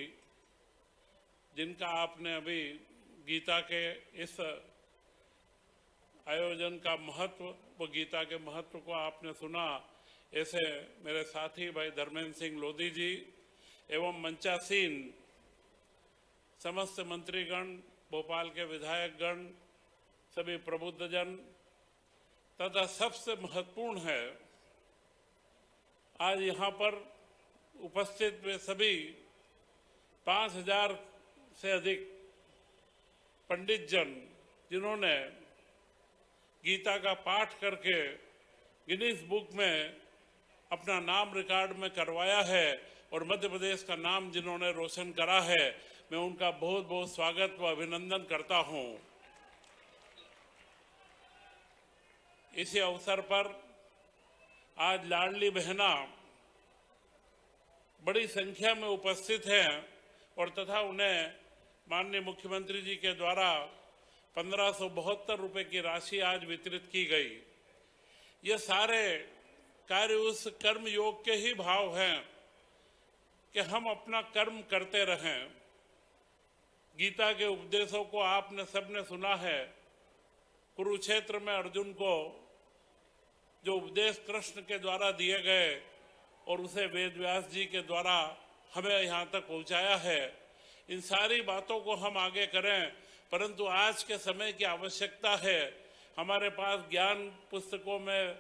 [SPEAKER 10] जिनका आपने अभी गीता के इस आयोजन का महत्व व गीता के महत्व को आपने सुना, ऐसे मेरे साथी भाई धर्मेंद्र सिंह लोधी जी एवं मंचासीन समस्त मंत्रीगण, भोपाल के विधायकगण, सभी प्रबुद्धजन तथा सबसे महत्वपूर्ण है आज यहाँ पर उपस्थित वे सभी 5000 से अधिक पंडित जन जिन्होंने गीता का पाठ करके गिनीज बुक में अपना नाम रिकॉर्ड में करवाया है और मध्य प्रदेश का नाम जिन्होंने रोशन करा है, मैं उनका बहुत बहुत स्वागत व अभिनंदन करता हूं। इसी अवसर पर आज लाडली बहना बड़ी संख्या में उपस्थित हैं और तथा उन्हें माननीय मुख्यमंत्री जी के द्वारा 1572 रुपए की राशि आज वितरित की गई। ये सारे कार्य उस कर्म योग के ही भाव हैं कि हम अपना कर्म करते रहें। गीता के उपदेशों को आपने सबने सुना है। कुरुक्षेत्र में अर्जुन को जो उपदेश कृष्ण के द्वारा दिए गए और उसे वेद व्यास जी के द्वारा हमें यहाँ तक पहुँचाया है, इन सारी बातों को हम आगे करें। परंतु आज के समय की आवश्यकता है, हमारे पास ज्ञान पुस्तकों में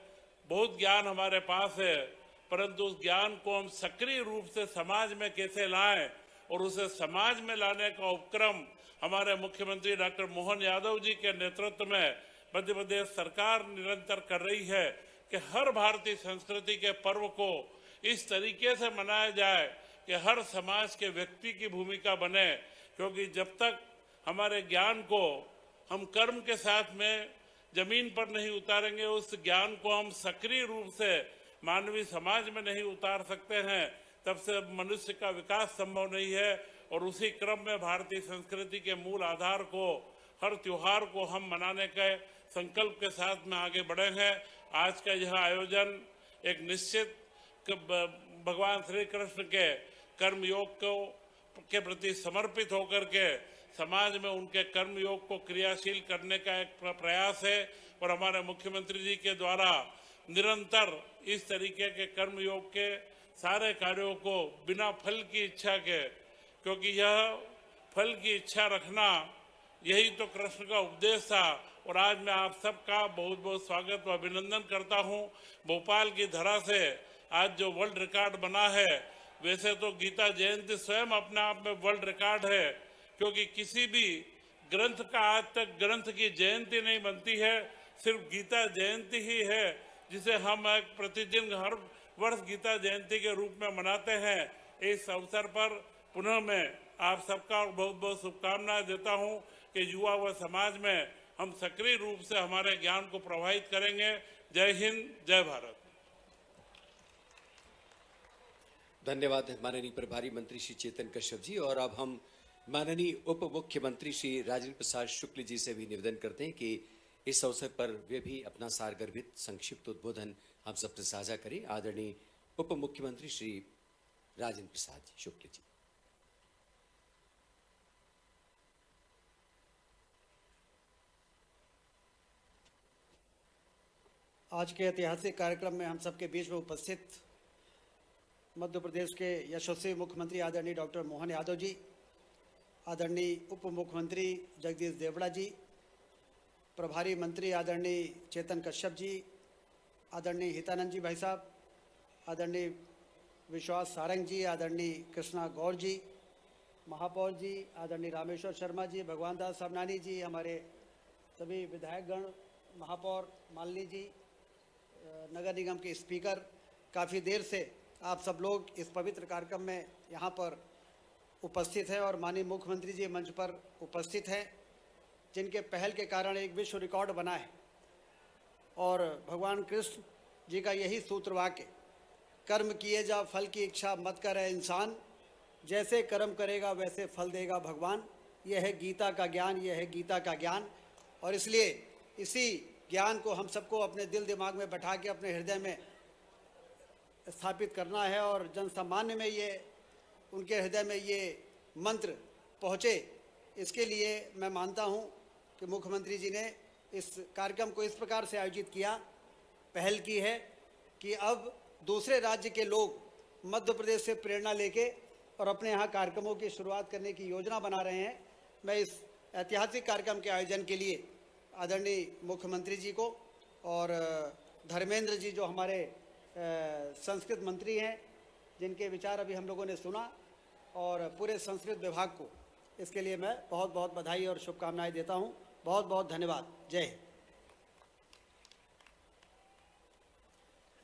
[SPEAKER 10] बहुत ज्ञान हमारे पास है, परंतु उस ज्ञान को हम सक्रिय रूप से समाज में कैसे लाएं और उसे समाज में लाने का उपक्रम हमारे मुख्यमंत्री डॉक्टर मोहन यादव जी के नेतृत्व में मध्य प्रदेश सरकार निरंतर कर रही है कि हर भारतीय संस्कृति के पर्व को इस तरीके से मनाया जाए कि हर समाज के व्यक्ति की भूमिका बने, क्योंकि जब तक हमारे ज्ञान को हम कर्म के साथ में जमीन पर नहीं उतारेंगे, उस ज्ञान को हम सक्रिय रूप से मानवीय समाज में नहीं उतार सकते हैं, तब से मनुष्य का विकास संभव नहीं है। और उसी क्रम में भारतीय संस्कृति के मूल आधार को, हर त्योहार को हम मनाने के संकल्प के साथ में आगे बढ़े हैं। आज का यह आयोजन एक निश्चित भगवान श्री कृष्ण के कर्मयोग के प्रति समर्पित होकर के समाज में उनके कर्मयोग को क्रियाशील करने का एक प्रयास है और हमारे मुख्यमंत्री जी के द्वारा निरंतर इस तरीके के कर्मयोग के सारे कार्यों को बिना फल की इच्छा के, क्योंकि यह फल की इच्छा रखना यही तो कृष्ण का उपदेश था। और आज मैं आप सबका बहुत बहुत स्वागत व अभिनंदन करता हूं। भोपाल की धरा से आज जो वर्ल्ड रिकॉर्ड बना है, वैसे तो गीता जयंती स्वयं अपने आप में वर्ल्ड रिकॉर्ड है, क्योंकि किसी भी ग्रंथ का आज तक ग्रंथ की जयंती नहीं बनती है, सिर्फ गीता जयंती ही है जिसे हम एक प्रतिदिन हर वर्ष गीता जयंती के रूप में मनाते हैं। इस अवसर पर पुनः मैं आप सबका बहुत बहुत शुभकामनाएं देता हूं कि युवा व समाज में हम सक्रिय रूप से हमारे ज्ञान को प्रवाहित करेंगे। जय हिंद, जय भारत।
[SPEAKER 3] धन्यवाद माननीय प्रभारी मंत्री श्री चेतन कश्यप जी। और अब हम माननीय उप मुख्यमंत्री श्री राजेंद्र प्रसाद शुक्ल जी से भी निवेदन करते हैं कि इस अवसर पर वे भी अपना सारगर्भित संक्षिप्त उद्बोधन हम सबसे साझा करें। आदरणीय उप मुख्यमंत्री श्री राजेंद्र प्रसाद शुक्ल जी।
[SPEAKER 11] आज के ऐतिहासिक कार्यक्रम में हम सबके बीच में उपस्थित मध्य प्रदेश के यशस्वी मुख्यमंत्री आदरणीय डॉक्टर मोहन यादव जी, आदरणीय उप मुख्यमंत्री जगदीश देवड़ा जी, प्रभारी मंत्री आदरणीय चेतन कश्यप जी, आदरणीय हितानंद जी भाई साहब, आदरणीय विश्वास सारंग जी, आदरणीय कृष्णा गौर जी, महापौर जी, आदरणीय रामेश्वर शर्मा जी, भगवान दास सबनानी जी, हमारे सभी विधायकगण, महापौर मालिनी जी, नगर निगम के स्पीकर, काफ़ी देर से आप सब लोग इस पवित्र कार्यक्रम में यहाँ पर उपस्थित हैं और माननीय मुख्यमंत्री जी मंच पर उपस्थित हैं, जिनके पहल के कारण एक विश्व रिकॉर्ड बना है। और भगवान कृष्ण जी का यही सूत्र वाक्य, कर्म किए जा फल की इच्छा मत करे इंसान, जैसे कर्म करेगा वैसे फल देगा भगवान। यह है गीता का ज्ञान, यह है गीता का ज्ञान। और इसलिए इसी ज्ञान को हम सबको अपने दिल दिमाग में बैठा के अपने हृदय में स्थापित करना है और जन सामान्य में ये उनके हृदय में ये मंत्र पहुँचे। इसके लिए मैं मानता हूँ कि मुख्यमंत्री जी ने इस कार्यक्रम को इस प्रकार से आयोजित किया, पहल की है कि अब दूसरे राज्य के लोग मध्य प्रदेश से प्रेरणा लेके और अपने यहाँ कार्यक्रमों की शुरुआत करने की योजना बना रहे हैं। मैं इस ऐतिहासिक कार्यक्रम के आयोजन के लिए आदरणीय मुख्यमंत्री जी को और धर्मेंद्र जी जो हमारे संस्कृत मंत्री हैं, जिनके विचार अभी हम लोगों ने सुना, और पूरे संस्कृत विभाग को इसके लिए मैं बहुत बहुत बधाई और शुभकामनाएं देता हूं। बहुत बहुत धन्यवाद। जय हिंद।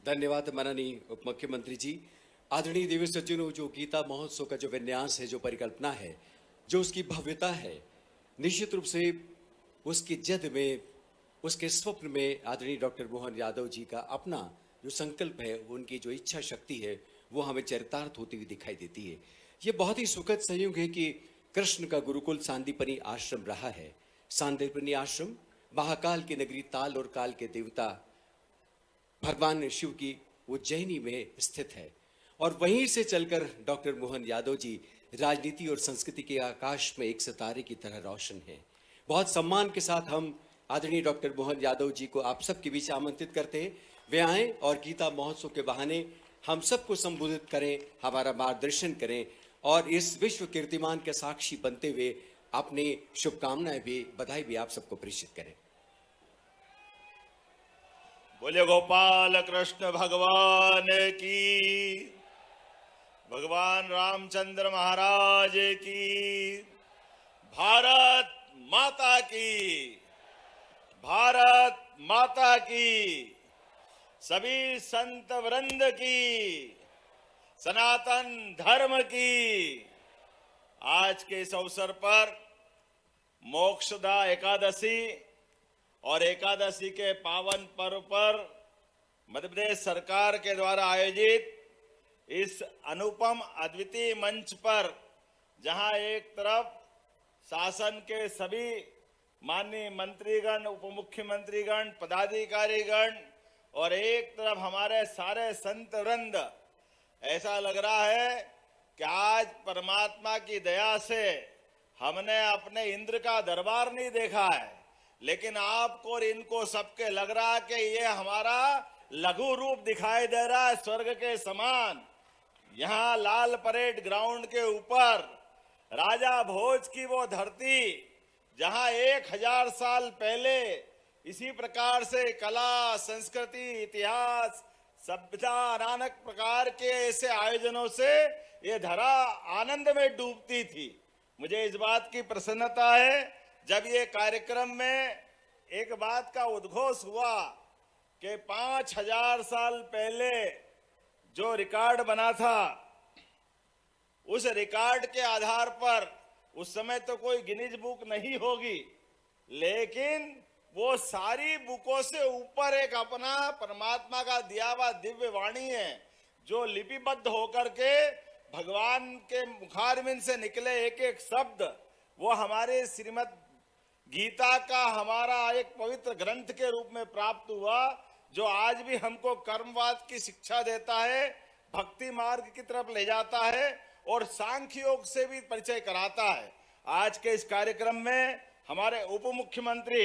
[SPEAKER 3] धन्यवाद माननीय उप मुख्यमंत्री जी। आदरणीय देवी सज्जनों, जो गीता महोत्सव का जो विन्यास है, जो परिकल्पना है, जो उसकी भव्यता है, निश्चित रूप से उसकी जद में, उसके स्वप्न में आदरणीय डॉक्टर मोहन यादव जी का अपना जो संकल्प है, उनकी जो इच्छा शक्ति है, वो हमें चरितार्थ होती हुई दिखाई देती है। ये बहुत ही सुखद संयोग है कि कृष्ण का गुरुकुल सांदीपनी आश्रम रहा है। सांदीपनी आश्रम महाकाल की नगरी, ताल और काल के देवता भगवान शिव की उज्जैनी में स्थित है। और वहीं से चलकर डॉक्टर मोहन यादव जी राजनीति और संस्कृति के आकाश में एक सितारे की तरह रोशन है। बहुत सम्मान के साथ हम आदरणीय डॉक्टर मोहन यादव जी को आप सबके बीच आमंत्रित करते हैं। वे आएं और गीता महोत्सव के बहाने हम सबको संबोधित करें, हमारा मार्गदर्शन करें और इस विश्व कीर्तिमान के साक्षी बनते हुए अपनी शुभकामनाएं भी, बधाई भी आप सबको प्रेषित करें।
[SPEAKER 4] बोले गोपाल कृष्ण भगवान की, भगवान रामचंद्र महाराज की, भारत माता की, भारत माता की, सभी संत वृंद की, सनातन धर्म की। आज के इस अवसर पर मोक्षदा एकादशी और एकादशी के पावन पर्व पर मध्य प्रदेश सरकार के द्वारा आयोजित इस अनुपम अद्वितीय मंच पर, जहां एक तरफ शासन के सभी माननीय मंत्रीगण, उप मुख्यमंत्रीगण, पदाधिकारीगण और एक तरफ हमारे सारे संत वृंद, ऐसा लग रहा है कि आज परमात्मा की दया से हमने अपने इंद्र का दरबार नहीं देखा है, लेकिन आपको और इनको सबके लग रहा है कि ये हमारा लघु रूप दिखाई दे रहा है स्वर्ग के समान। यहाँ लाल परेड ग्राउंड के ऊपर राजा भोज की वो धरती, जहाँ 1000 साल पहले इसी प्रकार से कला, संस्कृति, इतिहास, सभ्यता, नानक प्रकार के ऐसे आयोजनों से ये धरा आनंद में डूबती थी। मुझे इस बात की प्रसन्नता है जब ये कार्यक्रम में एक बात का उद्घोष हुआ कि 5000 साल पहले जो रिकॉर्ड बना था, उस रिकॉर्ड के आधार पर उस समय तो कोई गिनीज बुक नहीं होगी, लेकिन वो सारी बुकों से ऊपर एक अपना परमात्मा का दिया हुआ दिव्य वाणी है, जो लिपिबद्ध होकर के भगवान के मुखारविंद से निकले एक एक शब्द, वो हमारे श्रीमद् गीता का हमारा एक पवित्र ग्रंथ के रूप में प्राप्त हुआ, जो आज भी हमको कर्मवाद की शिक्षा देता है, भक्ति मार्ग की तरफ ले जाता है और सांख्य योग से भी परिचय कराता है। आज के इस कार्यक्रम में हमारे उप मुख्यमंत्री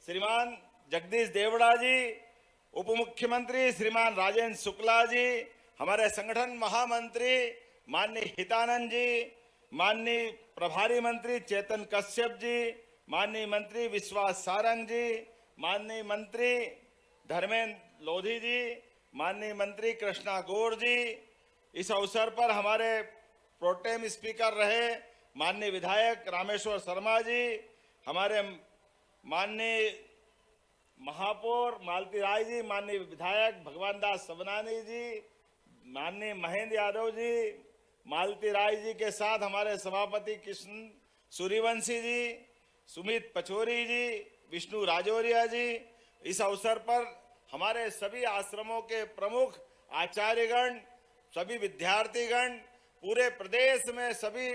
[SPEAKER 4] श्रीमान जगदीश देवड़ा जी, उप मुख्यमंत्री श्रीमान राजेंद्र शुक्ला जी, हमारे संगठन महामंत्री माननीय हितानंद जी, माननीय प्रभारी मंत्री चेतन कश्यप जी, माननीय मंत्री विश्वास सारंग जी, माननीय मंत्री धर्मेंद्र लोधी जी, माननीय मंत्री कृष्णा गौर जी, इस अवसर पर हमारे प्रोटेम स्पीकर रहे माननीय विधायक रामेश्वर शर्मा जी, हमारे माननीय महापौर मालती राय जी, माननीय विधायक भगवान दास सबनानी जी, माननीय महेंद्र यादव जी, मालती राय जी के साथ हमारे सभापति कृष्ण सूर्यवंशी जी, सुमित पचौरी जी, विष्णु राजौरिया जी, इस अवसर पर हमारे सभी आश्रमों के प्रमुख आचार्यगण, सभी विद्यार्थीगण, पूरे प्रदेश में सभी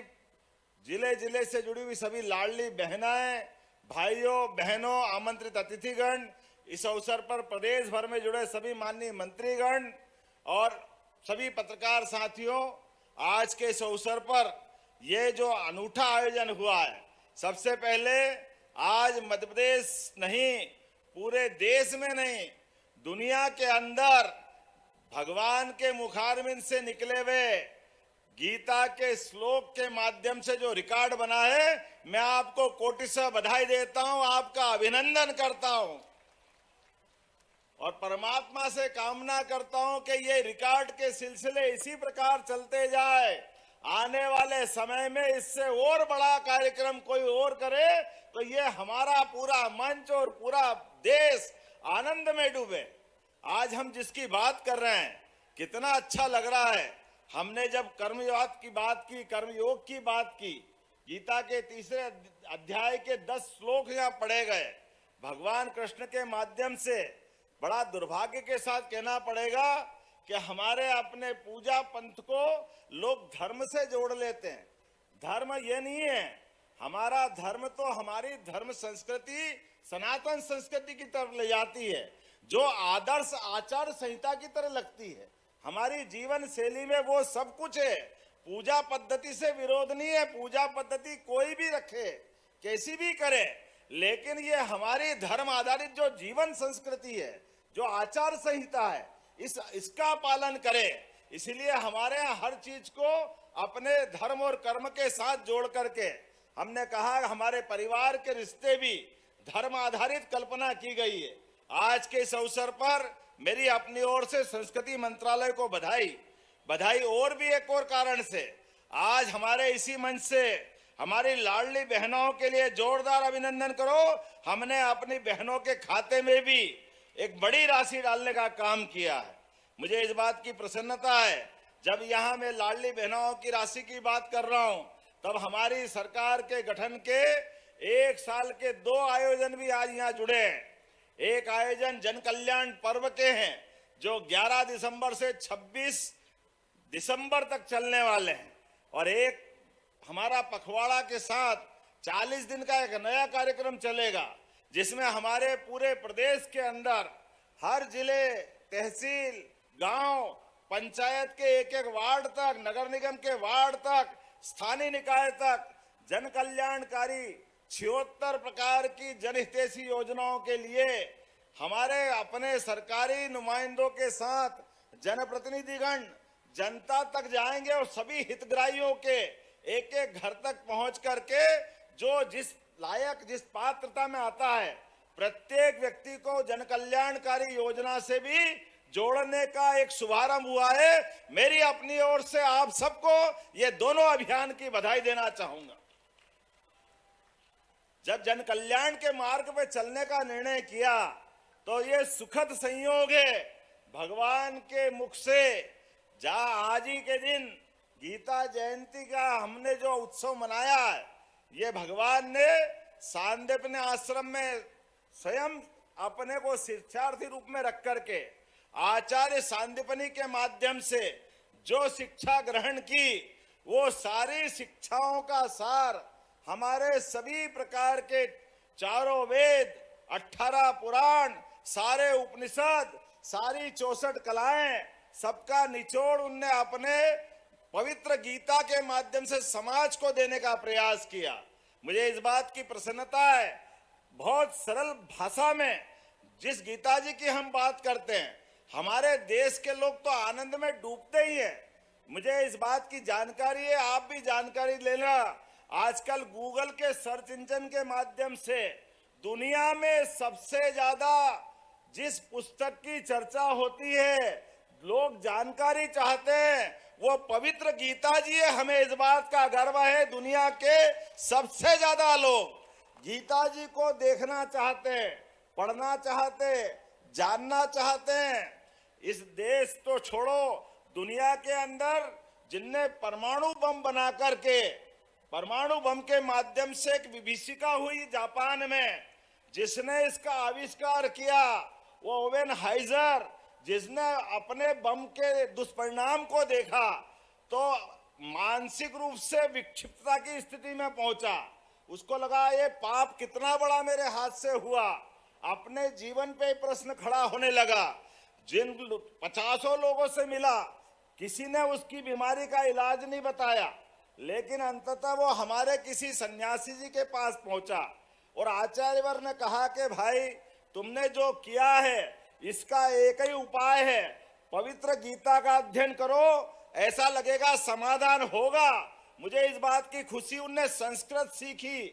[SPEAKER 4] जिले जिले से जुड़ी हुई सभी लाडली बहनाएं, भाइयों बहनों, आमंत्रित अतिथिगण, इस अवसर पर प्रदेश भर में जुड़े सभी माननीय मंत्रीगण और सभी पत्रकार साथियों, आज के इस अवसर पर ये जो अनूठा आयोजन हुआ है, सबसे पहले आज मध्य प्रदेश नहीं, पूरे देश में नहीं, दुनिया के अंदर भगवान के मुखारविंद से निकले हुए गीता के श्लोक के माध्यम से जो रिकॉर्ड बना है, मैं आपको कोटि से बधाई देता हूं, आपका अभिनंदन करता हूं और परमात्मा से कामना करता हूं कि ये रिकॉर्ड के सिलसिले इसी प्रकार चलते जाए। आने वाले समय में इससे और बड़ा कार्यक्रम कोई और करे तो ये हमारा पूरा मंच और पूरा देश आनंद में डूबे। आज हम जिसकी बात कर रहे हैं, कितना अच्छा लग रहा है। हमने जब कर्मयोग की बात की, कर्मयोग की बात की, गीता के तीसरे अध्याय के 10 श्लोक यहाँ पढ़े गए। भगवान कृष्ण के माध्यम से बड़ा दुर्भाग्य के साथ कहना पड़ेगा कि हमारे अपने पूजा पंथ को लोग धर्म से जोड़ लेते हैं। धर्म ये नहीं है, हमारा धर्म तो हमारी धर्म संस्कृति, सनातन संस्कृति की तरफ ले जाती है, जो आदर्श आचार संहिता की तरह लगती है। हमारी जीवन शैली में वो सब कुछ है। पूजा पद्धति से विरोध नहीं है, पूजा पद्धति कोई भी रखे, कैसी भी करे, लेकिन ये हमारी धर्म आधारित जो जीवन संस्कृति है, जो आचार संहिता है, इसका पालन करे। इसलिए हमारे यहाँ हर चीज को अपने धर्म और कर्म के साथ जोड़ करके हमने कहा हमारे परिवार के रिश्ते भी धर्म आधारित कल्पना की गई है। आज के इस अवसर पर मेरी अपनी ओर से संस्कृति मंत्रालय को बधाई और भी एक और कारण से। आज हमारे इसी मंच से हमारी लाडली बहनों के लिए जोरदार अभिनंदन करो। हमने अपनी बहनों के खाते में भी एक बड़ी राशि डालने का काम किया है। मुझे इस बात की प्रसन्नता है, जब यहाँ मैं लाडली बहनों की राशि की बात कर रहा हूँ, तब हमारी सरकार के गठन के 1 साल के 2 आयोजन भी आज यहाँ जुड़े हैं। एक आयोजन जन कल्याण पर्व के हैं, जो 11 दिसंबर से 26 दिसंबर तक चलने वाले हैं, और एक हमारा पखवाड़ा के साथ 40 दिन का एक नया कार्यक्रम चलेगा, जिसमें हमारे पूरे प्रदेश के अंदर हर जिले, तहसील, गांव, पंचायत के एक वार्ड तक, नगर निगम के वार्ड तक, स्थानीय निकाय तक जन कल्याणकारी 76 प्रकार की जनहितैषी योजनाओं के लिए हमारे अपने सरकारी नुमाइंदों के साथ जनप्रतिनिधिगण जनता तक जाएंगे और सभी हितग्राहियों के एक घर तक पहुंच करके जो जिस लायक, जिस पात्रता में आता है, प्रत्येक व्यक्ति को जन कल्याणकारी योजना से भी जोड़ने का एक शुभारंभ हुआ है। मेरी अपनी ओर से आप सबको ये दोनों अभियान की बधाई देना चाहूंगा। जब जन कल्याण के मार्ग पे चलने का निर्णय किया तो ये सुखद संयोग है, भगवान के मुख से, जहां आज ही के दिन गीता जयंती का हमने जो उत्सव मनाया है, ये भगवान ने सांदीपनि आश्रम में स्वयं अपने को शिक्षार्थी रूप में रख करके आचार्य सांदीपनि के माध्यम से जो शिक्षा ग्रहण की, वो सारी शिक्षाओं का सार हमारे सभी प्रकार के 4 वेद, 18 पुराण, सारे उपनिषद, सारी 64 कलाएं, सबका निचोड़ उनने अपने पवित्र गीता के माध्यम से समाज को देने का प्रयास किया। मुझे इस बात की प्रसन्नता है, बहुत सरल भाषा में जिस गीता जी की हम बात करते हैं, हमारे देश के लोग तो आनंद में डूबते ही हैं। मुझे इस बात की जानकारी है, आप भी जानकारी लेना। आजकल गूगल के सर्च इंजन के माध्यम से दुनिया में सबसे ज्यादा जिस पुस्तक की चर्चा होती है, लोग जानकारी चाहते हैं, वो पवित्र गीता जी है। हमें इस बात का गर्व है, दुनिया के सबसे ज्यादा लोग गीता जी को देखना चाहते हैं, पढ़ना चाहते हैं, जानना चाहते हैं। इस देश तो छोड़ो, दुनिया के अंदर जिनने परमाणु बम बना करके, परमाणु बम के माध्यम से एक विभीषिका हुई जापान में, जिसने इसका आविष्कार किया वो ओवेन हाइजर, जिसने अपने बम के दुष्परिणाम को देखा तो मानसिक रूप से विक्षिप्तता की स्थिति में पहुंचा। उसको लगा ये पाप कितना बड़ा मेरे हाथ से हुआ। अपने जीवन पे प्रश्न खड़ा होने लगा। जिन 50 लोगों से मिला, किसी ने उसकी बीमारी का इलाज नहीं बताया, लेकिन अंततः वो हमारे किसी सन्यासी जी के पास पहुंचा और आचार्यवर ने कहा कि भाई तुमने जो किया है इसका एक ही उपाय है, पवित्र गीता का अध्ययन करो, ऐसा लगेगा समाधान होगा। मुझे इस बात की खुशी, उनने संस्कृत सीखी,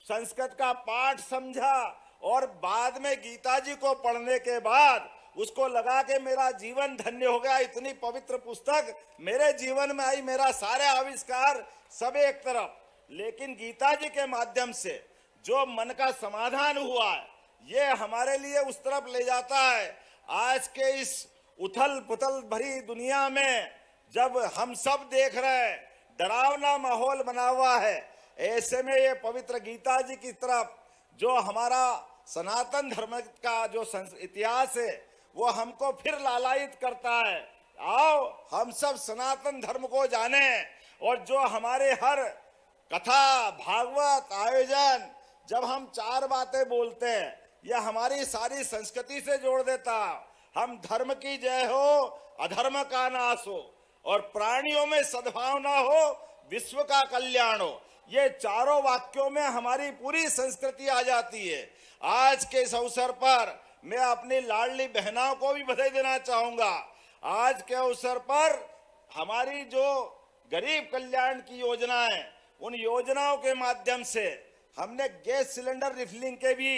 [SPEAKER 4] संस्कृत का पाठ समझा और बाद में गीता जी को पढ़ने के बाद उसको लगा कि मेरा जीवन धन्य हो गया। इतनी पवित्र पुस्तक मेरे जीवन में आई, मेरा सारे आविष्कार सब एक तरफ, लेकिन गीता जी के माध्यम से जो मन का समाधान हुआ है ये हमारे लिए उस तरफ ले जाता है। आज के इस उथल पुथल भरी दुनिया में जब हम सब देख रहे हैं डरावना माहौल बना हुआ है, ऐसे में ये पवित्र गीता जी की तरफ जो हमारा सनातन धर्म का जो इतिहास है वो हमको फिर लालायित करता है। आओ हम सब सनातन धर्म को जाने और जो हमारे हर कथा भागवत आयोजन जब हम 4 बातें बोलते हैं यह हमारी सारी संस्कृति से जोड़ देता। हम धर्म की जय हो, अधर्म का नाश हो और प्राणियों में सद्भावना हो, विश्व का कल्याण हो, ये चारों वाक्यों में हमारी पूरी संस्कृति आ जाती है। आज के इस अवसर पर मैं अपनी लाडली बहनों को भी बधाई देना चाहूंगा। आज के अवसर पर हमारी जो गरीब कल्याण की योजना है, उन योजनाओं के माध्यम से हमने गैस सिलेंडर रिफिलिंग के भी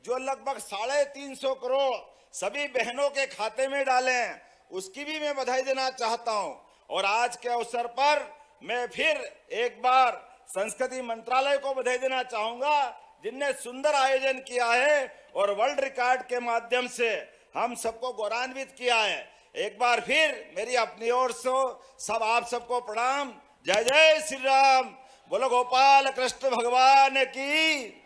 [SPEAKER 4] जो लगभग 350 करोड़ सभी बहनों के खाते में डाले हैं, उसकी भी मैं बधाई देना चाहता हूं। और आज के अवसर पर मैं फिर एक बार संस्कृति मंत्रालय को बधाई देना चाहूंगा, जिनने सुंदर आयोजन किया है और वर्ल्ड रिकॉर्ड के माध्यम से हम सबको गौरवान्वित किया है। एक बार फिर मेरी अपनी ओर से सब आप सबको प्रणाम। जय जय श्री राम, बोलो गोपाल कृष्ण भगवान की।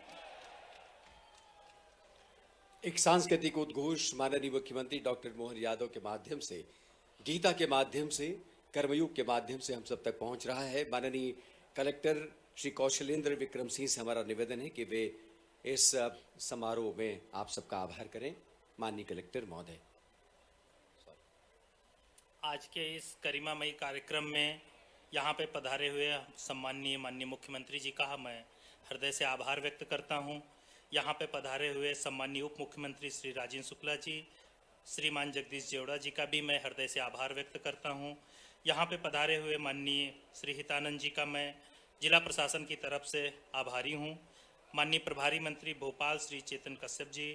[SPEAKER 3] एक सांस्कृतिक उद्घोष माननीय मुख्यमंत्री डॉक्टर मोहन यादव के माध्यम से, गीता के माध्यम से, कर्मयोग के माध्यम से हम सब तक पहुंच रहा है। माननीय कलेक्टर श्री कौशलेंद्र विक्रम सिंह से हमारा निवेदन है कि वे इस समारोह में आप सबका आभार करें। माननीय कलेक्टर महोदय।
[SPEAKER 12] आज के इस गरिमामयी कार्यक्रम में यहाँ पे पधारे हुए सम्माननीय माननीय मुख्यमंत्री जी का मैं हृदय से आभार व्यक्त करता हूँ। यहाँ पे पधारे हुए सम्माननीय उप मुख्यमंत्री श्री राजेंद्र शुक्ला जी, श्रीमान जगदीश जेवड़ा जी का भी मैं हृदय से आभार व्यक्त करता हूँ। यहाँ पे पधारे हुए माननीय श्री हितानंद जी का मैं जिला प्रशासन की तरफ से आभारी हूँ। माननीय प्रभारी मंत्री भोपाल श्री चेतन कश्यप जी,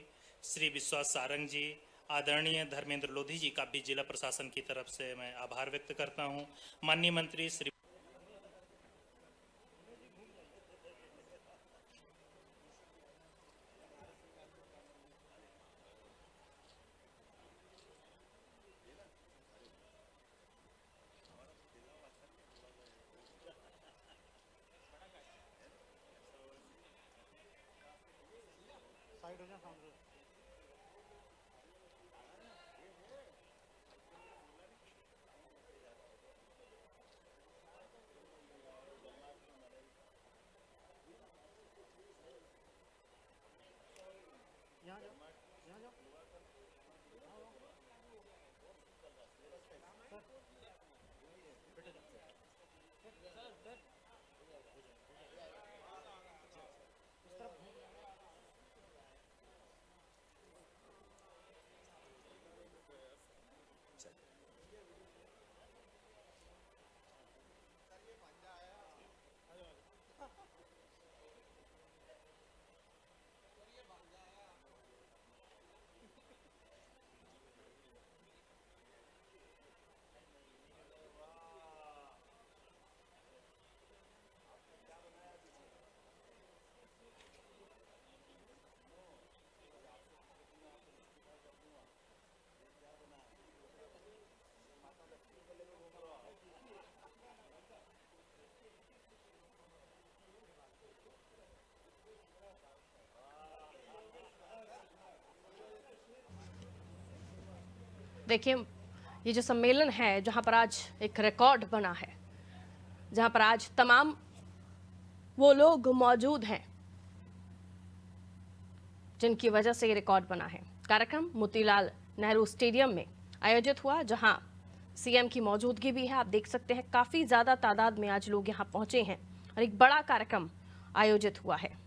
[SPEAKER 12] श्री विश्वास सारंग जी, आदरणीय धर्मेंद्र लोधी जी का भी जिला प्रशासन की तरफ से मैं आभार व्यक्त करता हूँ। माननीय मंत्री श्री
[SPEAKER 5] देखिए, ये जो सम्मेलन है, जहां पर आज एक रिकॉर्ड बना है, जहां पर आज तमाम वो लोग मौजूद हैं जिनकी वजह से ये रिकॉर्ड बना है। कार्यक्रम मोतीलाल नेहरू स्टेडियम में आयोजित हुआ, जहां सीएम की मौजूदगी भी है। आप देख सकते हैं काफी ज्यादा तादाद में आज लोग यहां पहुंचे हैं और एक बड़ा कार्यक्रम आयोजित हुआ है।